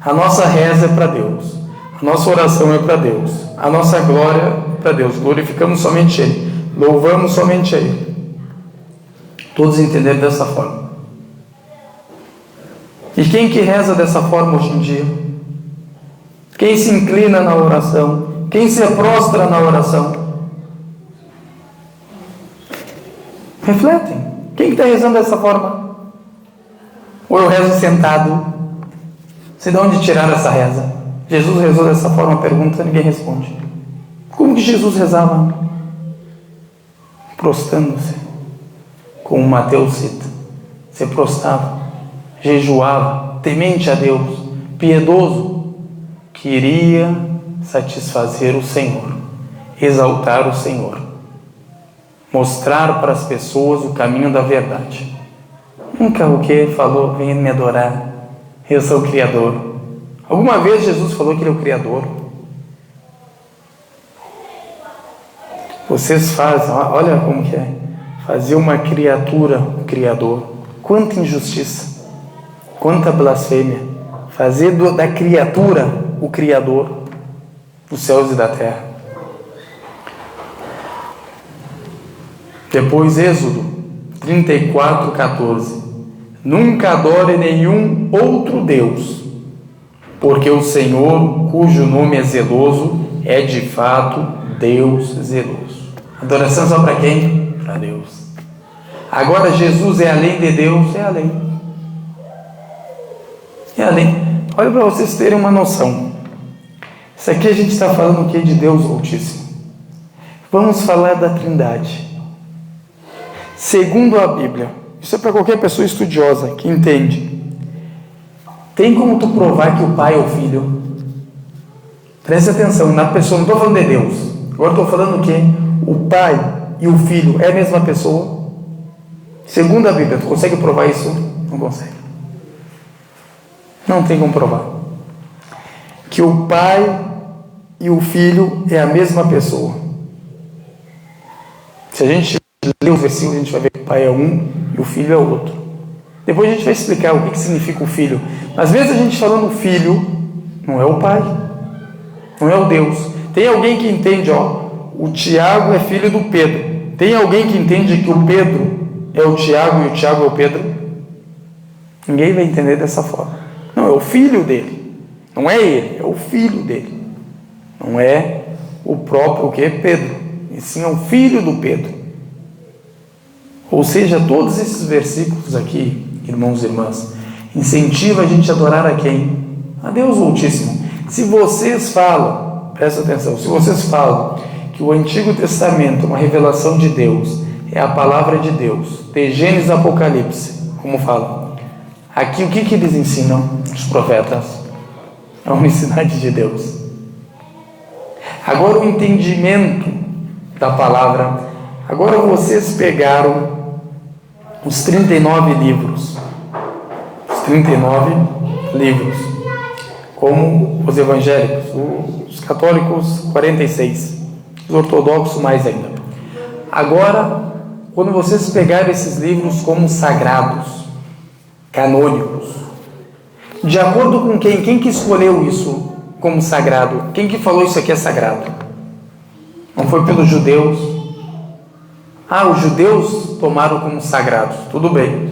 A nossa reza é para Deus. A nossa oração é para Deus. A nossa glória é para Deus. Glorificamos somente Ele. Louvamos somente a Ele. Todos entenderam dessa forma. E quem que reza dessa forma hoje em dia? Quem se inclina na oração? Quem se prostra na oração? Refletem. Quem está rezando dessa forma? Ou eu rezo sentado? Sei de onde tiraram essa reza? Jesus rezou dessa forma, pergunta, ninguém responde. Como que Jesus rezava? Prostrando-se, como Mateus cita. Se prostrava, jejuava, temente a Deus, piedoso, queria satisfazer o Senhor, exaltar o Senhor, mostrar para as pessoas o caminho da verdade. Nunca o que falou, venha me adorar, eu sou o Criador. Alguma vez Jesus falou que Ele é o Criador? Vocês fazem, olha como que é, fazer uma criatura o Criador. Quanta injustiça, quanta blasfêmia. Fazer da criatura o Criador dos céus e da terra. Depois, Êxodo 34:14. Nunca adore nenhum outro Deus, porque o Senhor, cujo nome é zeloso, é de fato Deus zeloso. Adoração só para quem? Para Deus. Agora, Jesus é além de Deus? É além. É além. Olha para vocês terem uma noção. Isso aqui a gente está falando o que? De Deus Altíssimo. Vamos falar da Trindade. Segundo a Bíblia, isso é para qualquer pessoa estudiosa que entende. Tem como tu provar que o Pai é o Filho? Preste atenção, na pessoa, não estou falando de Deus. Agora estou falando que o Pai e o Filho é a mesma pessoa. Segundo a Bíblia, tu consegue provar isso? Não consegue. Não tem como provar. Que o Pai e o Filho é a mesma pessoa. Se a gente ler o versículo, a gente vai ver que o Pai é um e o Filho é outro. Depois a gente vai explicar o que significa o Filho. Às vezes a gente falando Filho, não é o Pai, não é o Deus. Tem alguém que entende, o Tiago é filho do Pedro. Tem alguém que entende que o Pedro é o Tiago e o Tiago é o Pedro? Ninguém vai entender dessa forma. Não, é o filho dele. Não é ele, é o filho dele. Não é o próprio que? Pedro. E sim é o filho do Pedro. Ou seja, todos esses versículos aqui, irmãos e irmãs, incentivam a gente a adorar a quem? A Deus Altíssimo. Se vocês falam, presta atenção, se vocês falam que o Antigo Testamento é uma revelação de Deus, é a palavra de Deus, de Gênesis a Apocalipse, como falam, aqui o que eles ensinam, os profetas? A unicidade de Deus. Agora o entendimento da palavra. Agora vocês pegaram os 39 livros. Os 39 livros. Como os evangélicos, os católicos 46, os ortodoxos mais ainda. Agora, quando vocês pegarem esses livros como sagrados, canônicos, de acordo com quem? Quem que escolheu isso como sagrado? Quem que falou isso aqui é sagrado? Não foi pelos judeus? Os judeus tomaram como sagrados. Tudo bem.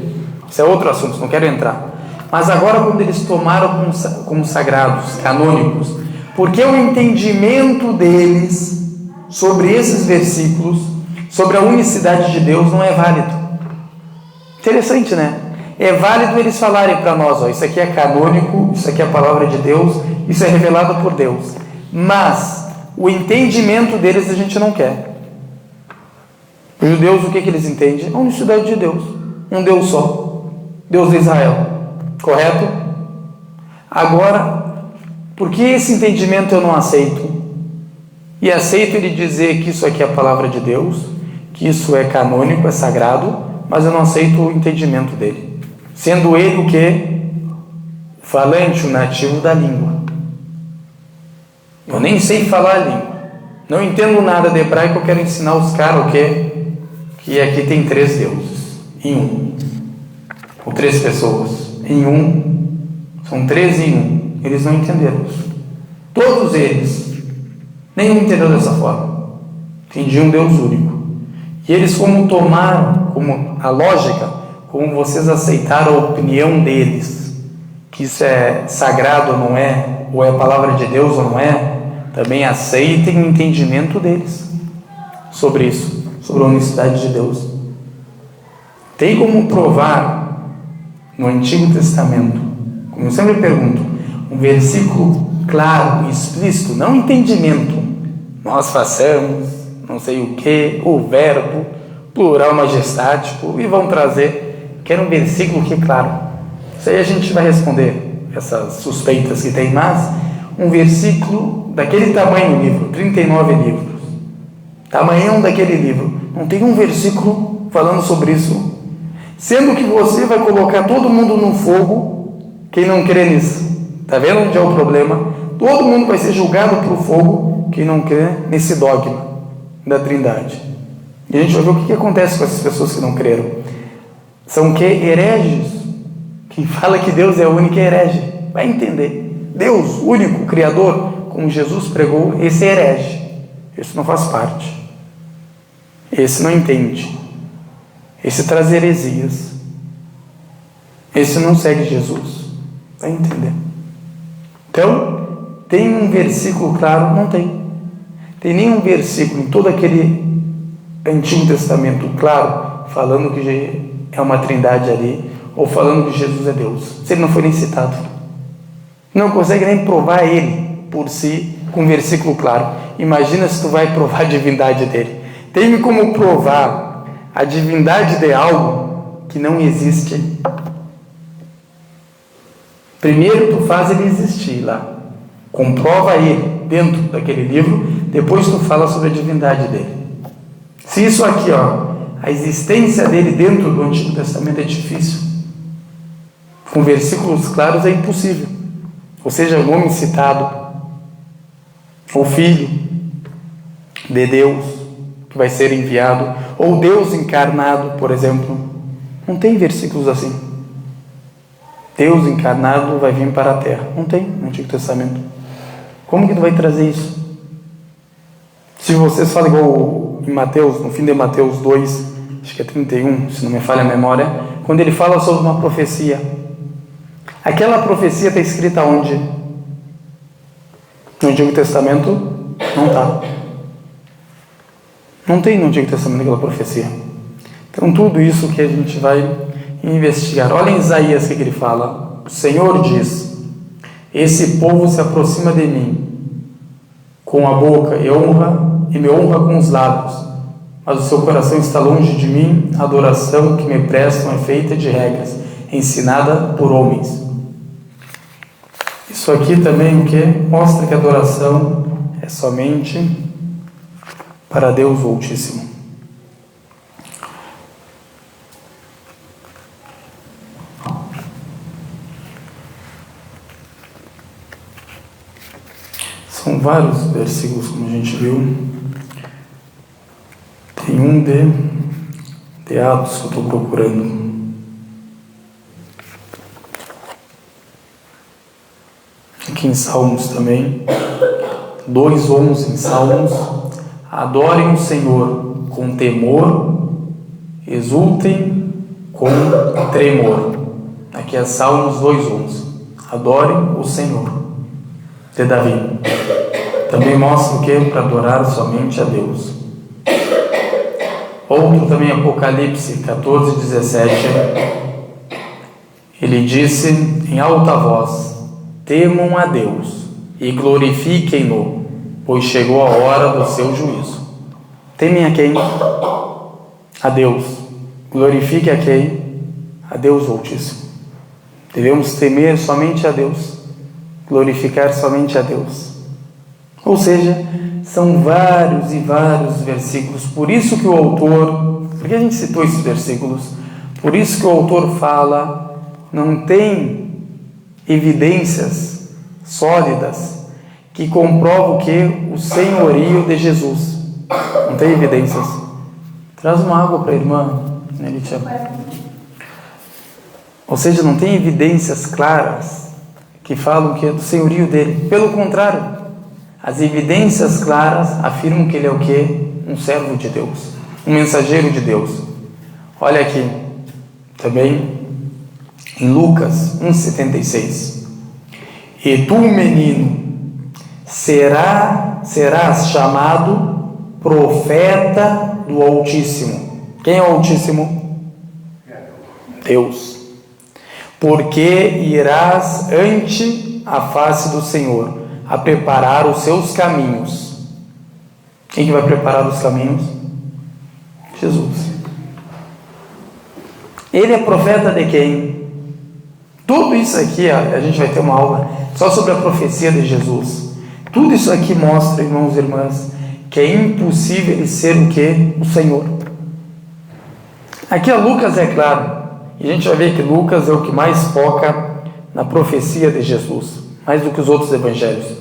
Isso é outro assunto, não quero entrar. Mas agora, quando eles tomaram como sagrados, canônicos, porque o entendimento deles sobre esses versículos, sobre a unicidade de Deus, não é válido. Interessante, né? É válido eles falarem para nós, isso aqui é canônico, isso aqui é a palavra de Deus, isso é revelado por Deus. Mas o entendimento deles a gente não quer. Os judeus, o que eles entendem? A unicidade de Deus. Um Deus só. Deus de Israel. Correto? Agora, por que esse entendimento eu não aceito? E aceito ele dizer que isso aqui é a palavra de Deus, que isso é canônico, é sagrado, mas eu não aceito o entendimento dele. Sendo ele o quê? Falante, o nativo da língua. Eu nem sei falar a língua. Não entendo nada de hebraico, eu quero ensinar os caras o quê? Que aqui tem 3 deuses em um. Ou 3 pessoas em um. São 3 em um. Eles não entenderam isso. Todos eles. Nenhum entendeu dessa forma. Entendiam um Deus único. E eles como tomaram, como a lógica, como vocês aceitaram a opinião deles, que isso é sagrado ou não é, ou é a palavra de Deus ou não é, também aceitem o entendimento deles sobre isso, sobre a unicidade de Deus. Tem como provar no Antigo Testamento, como eu sempre pergunto, um versículo claro e explícito, não entendimento, nós façamos, não sei o que, o verbo, plural majestático, e vão trazer. Quero um versículo que, claro, isso aí a gente vai responder essas suspeitas que tem, mas um versículo daquele tamanho, livro, 39 livros, tamanhão daquele livro, não tem um versículo falando sobre isso, sendo que você vai colocar todo mundo no fogo, quem não crê nisso. Está vendo onde é o problema? Todo mundo vai ser julgado por fogo, quem não crê nesse dogma da Trindade. E a gente vai ver o que acontece com essas pessoas que não creram. São que? Hereges. Quem fala que Deus é único é herege. Vai entender. Deus, único, Criador, como Jesus pregou, esse é herege. Esse não faz parte. Esse não entende. esse traz heresias, esse não segue Jesus. Vai entender? Então, tem um versículo claro? Não tem. Tem nenhum versículo em todo aquele Antigo Testamento claro, falando que é uma trindade ali, ou falando que Jesus é Deus. Se ele não foi nem citado. Não consegue nem provar ele por si com um versículo claro. Imagina se tu vai provar a divindade dele. Tem como provar a divindade de algo que não existe. Primeiro tu faz ele existir lá. Comprova ele dentro daquele livro, depois tu fala sobre a divindade dele. Se isso aqui, a existência dele dentro do Antigo Testamento é difícil, com versículos claros é impossível. Ou seja, o homem citado, o Filho de Deus que vai ser enviado, ou Deus encarnado, por exemplo. Não tem versículos assim. Deus encarnado vai vir para a terra. Não tem no Antigo Testamento. Como que tu vai trazer isso? Se vocês falam igual em Mateus, no fim de Mateus 2, acho que é 31, se não me falha a memória, quando ele fala sobre uma profecia. Aquela profecia está escrita onde? No Antigo Testamento? Não está. Não tem no Antigo Testamento aquela profecia. Então tudo isso que a gente vai investigar. Olha em Isaías o que ele fala. O Senhor diz: esse povo se aproxima de mim com a boca e me honra com os lábios, mas o seu coração está longe de mim. A adoração que me prestam é feita de regras, ensinada por homens. Isso aqui também o que mostra que a adoração é somente para Deus o Altíssimo. São vários versículos, como a gente viu. Tem um de Atos que eu estou procurando. Aqui em Salmos também. 2:11 em Salmos. Adorem o Senhor com temor, exultem com tremor. Aqui é Salmos 2:11. Adorem o Senhor. De Davi. Também mostra o que? Para adorar somente a Deus. Outro também, Apocalipse 14:17. Ele disse em alta voz: temam a Deus e glorifiquem-no, pois chegou a hora do seu juízo. Temem a quem? A Deus. Glorifique a quem? A Deus Altíssimo. Devemos temer somente a Deus, glorificar somente a Deus. Ou seja, são vários e vários versículos. Por isso que o autor, porque a gente citou esses versículos, por isso que o autor fala, não tem evidências sólidas que comprovam que o senhorio de Jesus. Não tem evidências. Traz uma água para a irmã, né, Lítia? Ou seja, não tem evidências claras que falam que é do senhorio dele. Pelo contrário, as evidências claras afirmam que ele é o quê? Um servo de Deus, um mensageiro de Deus. Olha aqui, também em Lucas 1:76. E tu, menino, serás chamado profeta do Altíssimo. Quem é o Altíssimo? Deus. Porque irás ante a face do Senhor a preparar os seus caminhos. Quem que vai preparar os caminhos? Jesus. Ele é profeta de quem? Tudo isso aqui, a gente vai ter uma aula só sobre a profecia de Jesus. Tudo isso aqui mostra, irmãos e irmãs, que é impossível ele ser o que? O Senhor. Aqui a Lucas é claro, e a gente vai ver que Lucas é o que mais foca na profecia de Jesus, mais do que os outros evangelhos.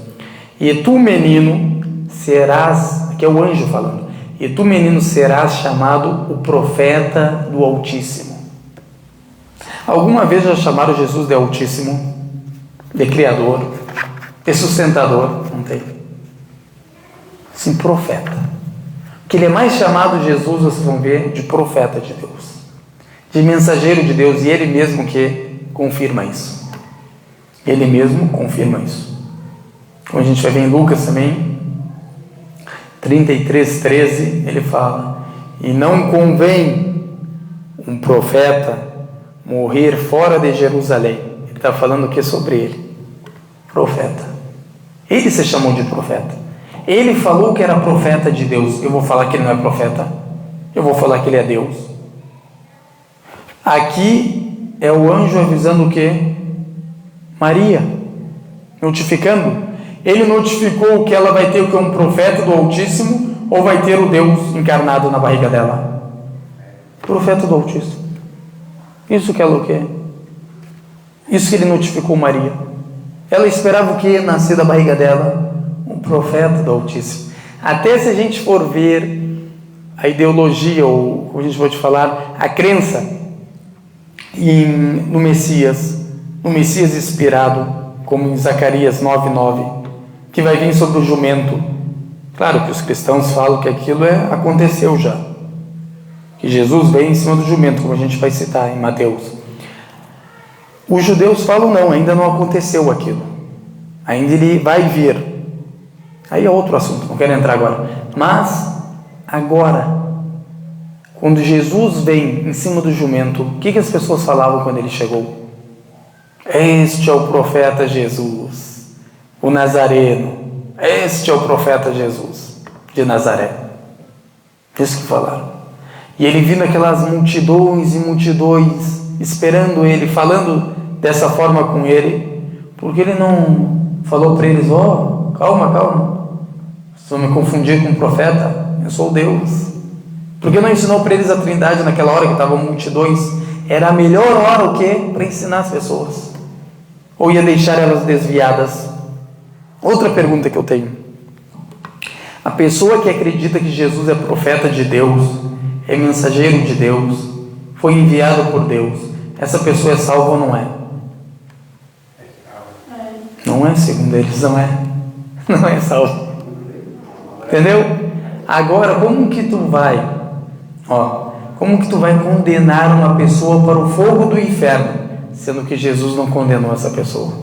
E tu, menino, serás, aqui é o anjo falando, e tu, menino, serás chamado o profeta do Altíssimo. Alguma vez já chamaram Jesus de Altíssimo, de Criador, de Sustentador? Não tem. Sim, profeta. Que ele é mais chamado, Jesus, vocês vão ver, de profeta de Deus. de mensageiro de Deus, e ele mesmo que confirma isso. Ele mesmo confirma isso. Como a gente vai ver em Lucas também, 33:13, ele fala: e não convém um profeta morrer fora de Jerusalém. Ele está falando o que sobre ele? Profeta. Ele se chamou de profeta. Ele falou que era profeta de Deus. Eu vou falar que ele não é profeta? Eu vou falar que ele é Deus? Aqui é o anjo avisando o quê? Maria, notificando. Ele notificou que ela vai ter o que? Um profeta do Altíssimo, ou vai ter o Deus encarnado na barriga dela? Profeta do Altíssimo. Isso que ela o quê? Isso que ele notificou Maria. Ela esperava o que nascer da barriga dela? Um profeta do Altíssimo. Até se a gente for ver a ideologia, ou como a gente pode falar, a crença no Messias inspirado, como em Zacarias 9:9, que vai vir sobre o jumento. Claro que os cristãos falam que aquilo aconteceu já, que Jesus veio em cima do jumento, como a gente vai citar em Mateus. Os judeus falam não, ainda não aconteceu aquilo, ainda ele vai vir. Aí é outro assunto, não quero entrar agora. Mas agora, quando Jesus vem em cima do jumento, o que as pessoas falavam quando ele chegou? Este é o profeta Jesus, o Nazareno. Este é o profeta Jesus de Nazaré. Isso que falaram. E ele vindo aquelas multidões e multidões esperando ele, falando dessa forma com ele, porque ele não falou para eles: calma, vocês vão me confundir com um profeta, eu sou Deus. Porque não ensinou para eles a Trindade naquela hora que estavam multidões? Era a melhor hora o quê? Para ensinar as pessoas, ou ia deixar elas desviadas? Outra pergunta que eu tenho: a pessoa que acredita que Jesus é profeta de Deus, é mensageiro de Deus, foi enviado por Deus, essa pessoa é salva ou não é? Não é, segundo eles, não é. Não é salvo. Entendeu? Agora, como que tu vai condenar uma pessoa para o fogo do inferno, sendo que Jesus não condenou essa pessoa?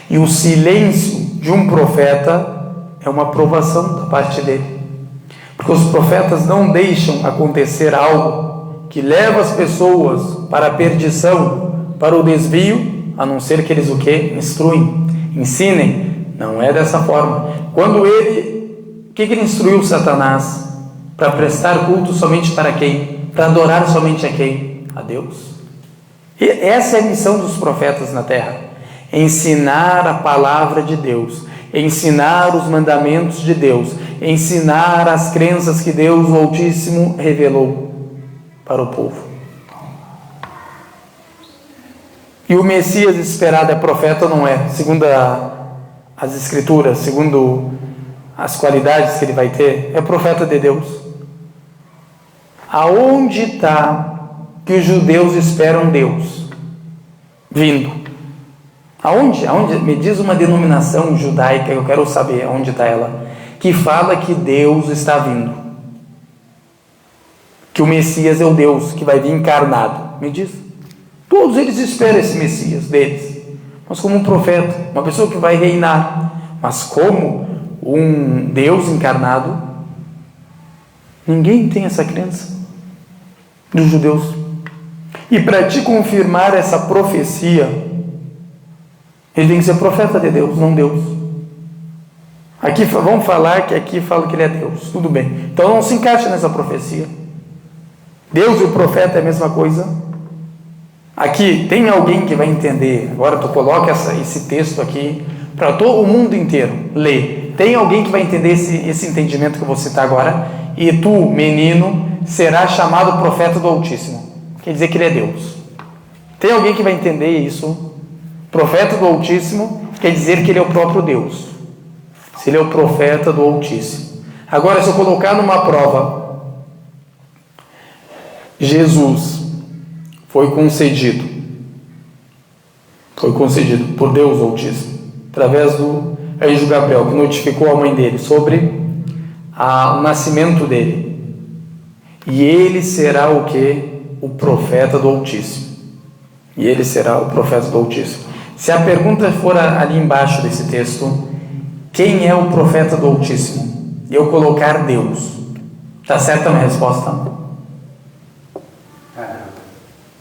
E o silêncio de um profeta é uma aprovação da parte dele, porque os profetas não deixam acontecer algo que leva as pessoas para a perdição, para o desvio, a não ser que eles o quê? Instruem, ensinem. Não é dessa forma. Quando o que ele instruiu Satanás? Para prestar culto somente para quem? Para adorar somente a quem? A Deus. E essa é a missão dos profetas na terra: ensinar a palavra de Deus, ensinar os mandamentos de Deus, ensinar as crenças que Deus, o Altíssimo, revelou para o povo. E o Messias esperado é profeta ou não é? Segundo as Escrituras, segundo as qualidades que ele vai ter, é profeta de Deus. Aonde está que os judeus esperam Deus vindo? Aonde? Me diz uma denominação judaica, eu quero saber onde está ela, que fala que Deus está vindo, que o Messias é o Deus que vai vir encarnado. Me diz. Todos eles esperam esse Messias deles, mas como um profeta, uma pessoa que vai reinar. Mas como um Deus encarnado, ninguém tem essa crença dos judeus. E para te confirmar essa profecia, ele tem que ser profeta de Deus, não Deus. Aqui vamos falar que aqui fala que ele é Deus, tudo bem, então não se encaixa nessa profecia. Deus e o profeta é a mesma coisa. Aqui tem alguém que vai entender. Agora tu coloca esse texto aqui para todo o mundo inteiro ler. Tem alguém que vai entender esse entendimento que eu vou citar agora? E tu, menino, serás chamado profeta do Altíssimo. Quer dizer que ele é Deus. Tem alguém que vai entender isso? Profeta do Altíssimo quer dizer que ele é o próprio Deus. Se ele é o profeta do Altíssimo. Agora, se eu colocar numa prova, Jesus foi concedido por Deus Altíssimo, através do anjo Gabriel, que notificou a mãe dele sobre o nascimento dele. E ele será o quê? o profeta do Altíssimo. E ele será o profeta do Altíssimo. Se a pergunta for ali embaixo desse texto, quem é o profeta do Altíssimo? E eu colocar Deus, está certa a minha resposta?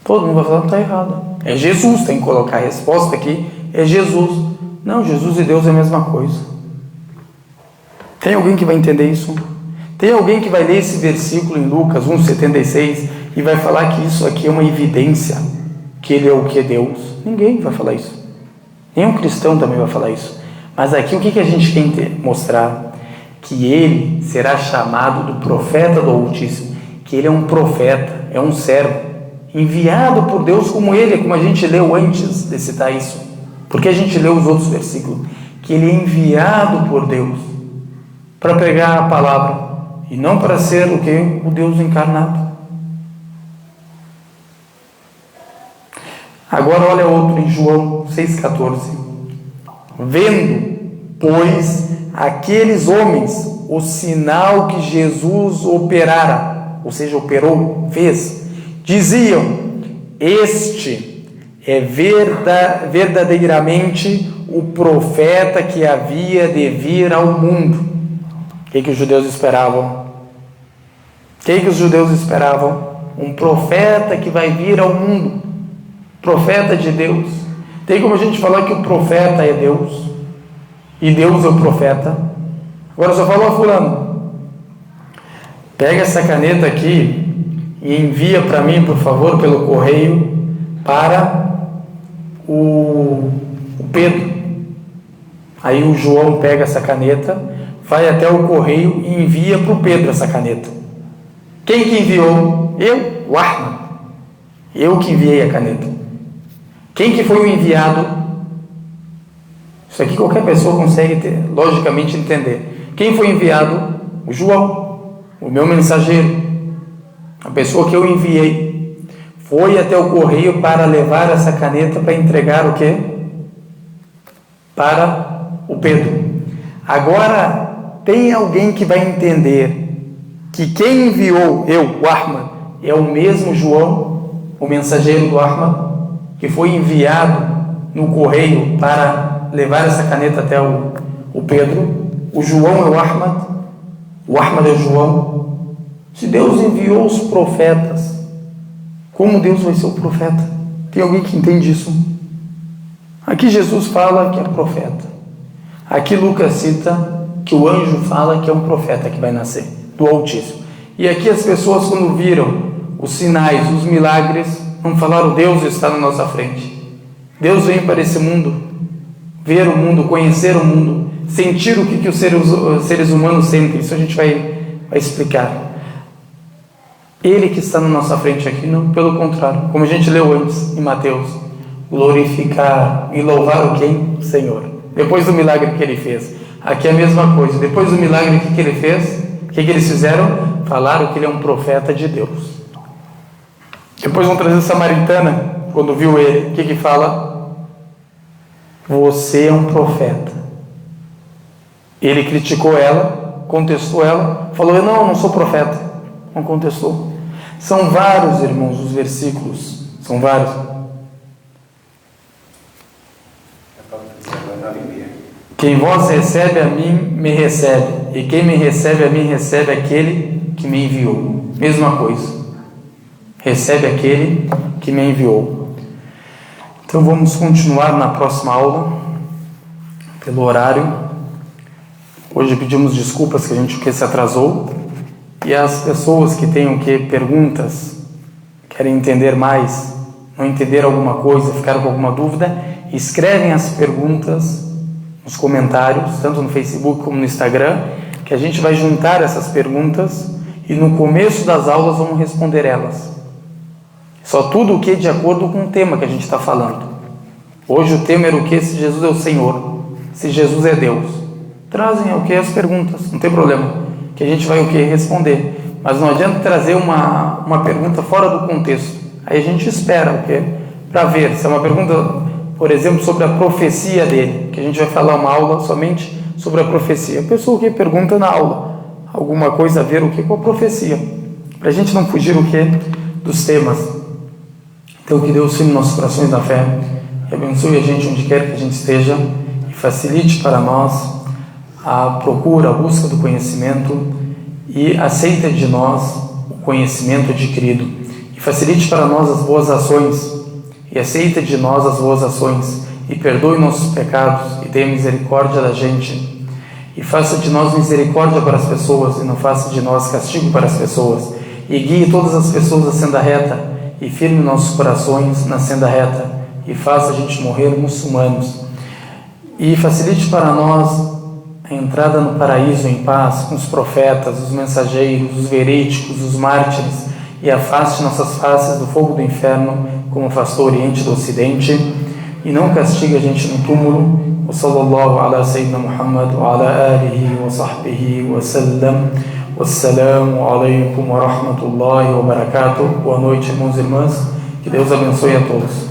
Todo mundo vai falar que está errado. É Jesus, tem que colocar a resposta aqui, é Jesus. Não, Jesus e Deus é a mesma coisa. Tem alguém que vai entender isso? Tem alguém que vai ler esse versículo em Lucas 1,76 e vai falar que isso aqui é uma evidência, que ele é o que é Deus? Ninguém vai falar isso. Nenhum cristão também vai falar isso. Mas aqui o que a gente quer mostrar? Que ele será chamado do profeta do Altíssimo, que ele é um profeta, é um servo, enviado por Deus como ele, como a gente leu antes de citar isso. Porque a gente leu os outros versículos, que ele é enviado por Deus para pregar a palavra, e não para ser o que? O Deus encarnado. Agora olha outro em João 6,14. Vendo, pois, aqueles homens o sinal que Jesus operara, ou seja, operou, fez, diziam: este é verdadeiramente o profeta que havia de vir ao mundo. O que os judeus esperavam? O que os judeus esperavam? Um profeta que vai vir ao mundo, profeta de Deus. Tem como a gente falar que o profeta é Deus e Deus é o profeta? Agora só fala: fulano, pega essa caneta aqui e envia para mim, por favor, pelo correio, para o Pedro. Aí o João pega essa caneta, vai até o correio e envia para o Pedro essa caneta. Quem que enviou? Eu, o Ahmed. Eu que enviei a caneta. Quem que foi o enviado? Isso aqui qualquer pessoa consegue logicamente entender. Quem foi enviado? O João, o meu mensageiro, a pessoa que eu enviei. Foi até o correio para levar essa caneta para entregar o quê? Para o Pedro. Agora, tem alguém que vai entender que quem enviou eu, o Ahmed, é o mesmo João, o mensageiro do Ahmed, que foi enviado no correio para levar essa caneta até o Pedro. O João é o Ahmed é o João. Se Deus enviou os profetas, como Deus vai ser o profeta? Tem alguém que entende isso? Aqui Jesus fala que é profeta. Aqui Lucas cita que o anjo fala que é um profeta que vai nascer do Altíssimo. E aqui as pessoas, quando viram os sinais, os milagres, não falaram: Deus está na nossa frente. Deus vem para esse mundo, ver o mundo, conhecer o mundo, sentir o que os seres humanos sentem. Isso a gente vai explicar. Ele que está na nossa frente aqui, não, pelo contrário, como a gente leu antes em Mateus, glorificar e louvar o quem? O Senhor. Depois do milagre que ele fez. Aqui é a mesma coisa. Depois do milagre que ele fez, o que eles fizeram? Falaram que ele é um profeta de Deus. Depois vão trazer a samaritana, quando viu ele, o que fala? Você é um profeta. Ele criticou ela, contestou ela, falou: eu não sou profeta. Não contestou. São vários, irmãos, os versículos. São vários. Quem vós recebe a mim, me recebe. E quem me recebe a mim, recebe aquele que me enviou. Mesma coisa. Recebe aquele que me enviou. Então vamos continuar na próxima aula, pelo horário. Hoje pedimos desculpas que a gente se atrasou. E as pessoas que tenham perguntas, querem entender mais, não entender alguma coisa, ficaram com alguma dúvida, escrevem as perguntas nos comentários, tanto no Facebook como no Instagram, que a gente vai juntar essas perguntas e no começo das aulas vamos responder elas. Só tudo o que de acordo com o tema que a gente está falando. Hoje o tema era o que? Se Jesus é o Senhor, se Jesus é Deus. Trazem o que? As perguntas, não tem problema. Que a gente vai responder, mas não adianta trazer uma pergunta fora do contexto. Aí a gente espera para ver se é uma pergunta, por exemplo, sobre a profecia dele, que a gente vai falar uma aula somente sobre a profecia. A pessoa que pergunta na aula alguma coisa a ver com a profecia, para a gente não fugir dos temas. Então, que Deus firme nossos corações na fé e abençoe a gente onde quer que a gente esteja e facilite para nós a procura, a busca do conhecimento e aceita de nós o conhecimento adquirido e facilite para nós as boas ações e aceita de nós as boas ações e perdoe nossos pecados e tenha misericórdia da gente e faça de nós misericórdia para as pessoas e não faça de nós castigo para as pessoas e guie todas as pessoas à senda reta e firme nossos corações na senda reta e faça a gente morrer muçulmanos e facilite para nós a entrada no paraíso em paz com os profetas, os mensageiros, os verídicos, os mártires e afaste nossas faces do fogo do inferno como afastou o Oriente do Ocidente e não castigue a gente no túmulo. Wa sallallahu ala sayyidina Muhammad wa ala alihi wa sahbihi wa sallam. Wassalamu alaikum wa rahmatullahi wa barakatuh. Boa noite, irmãos e irmãs. Que Deus abençoe a todos.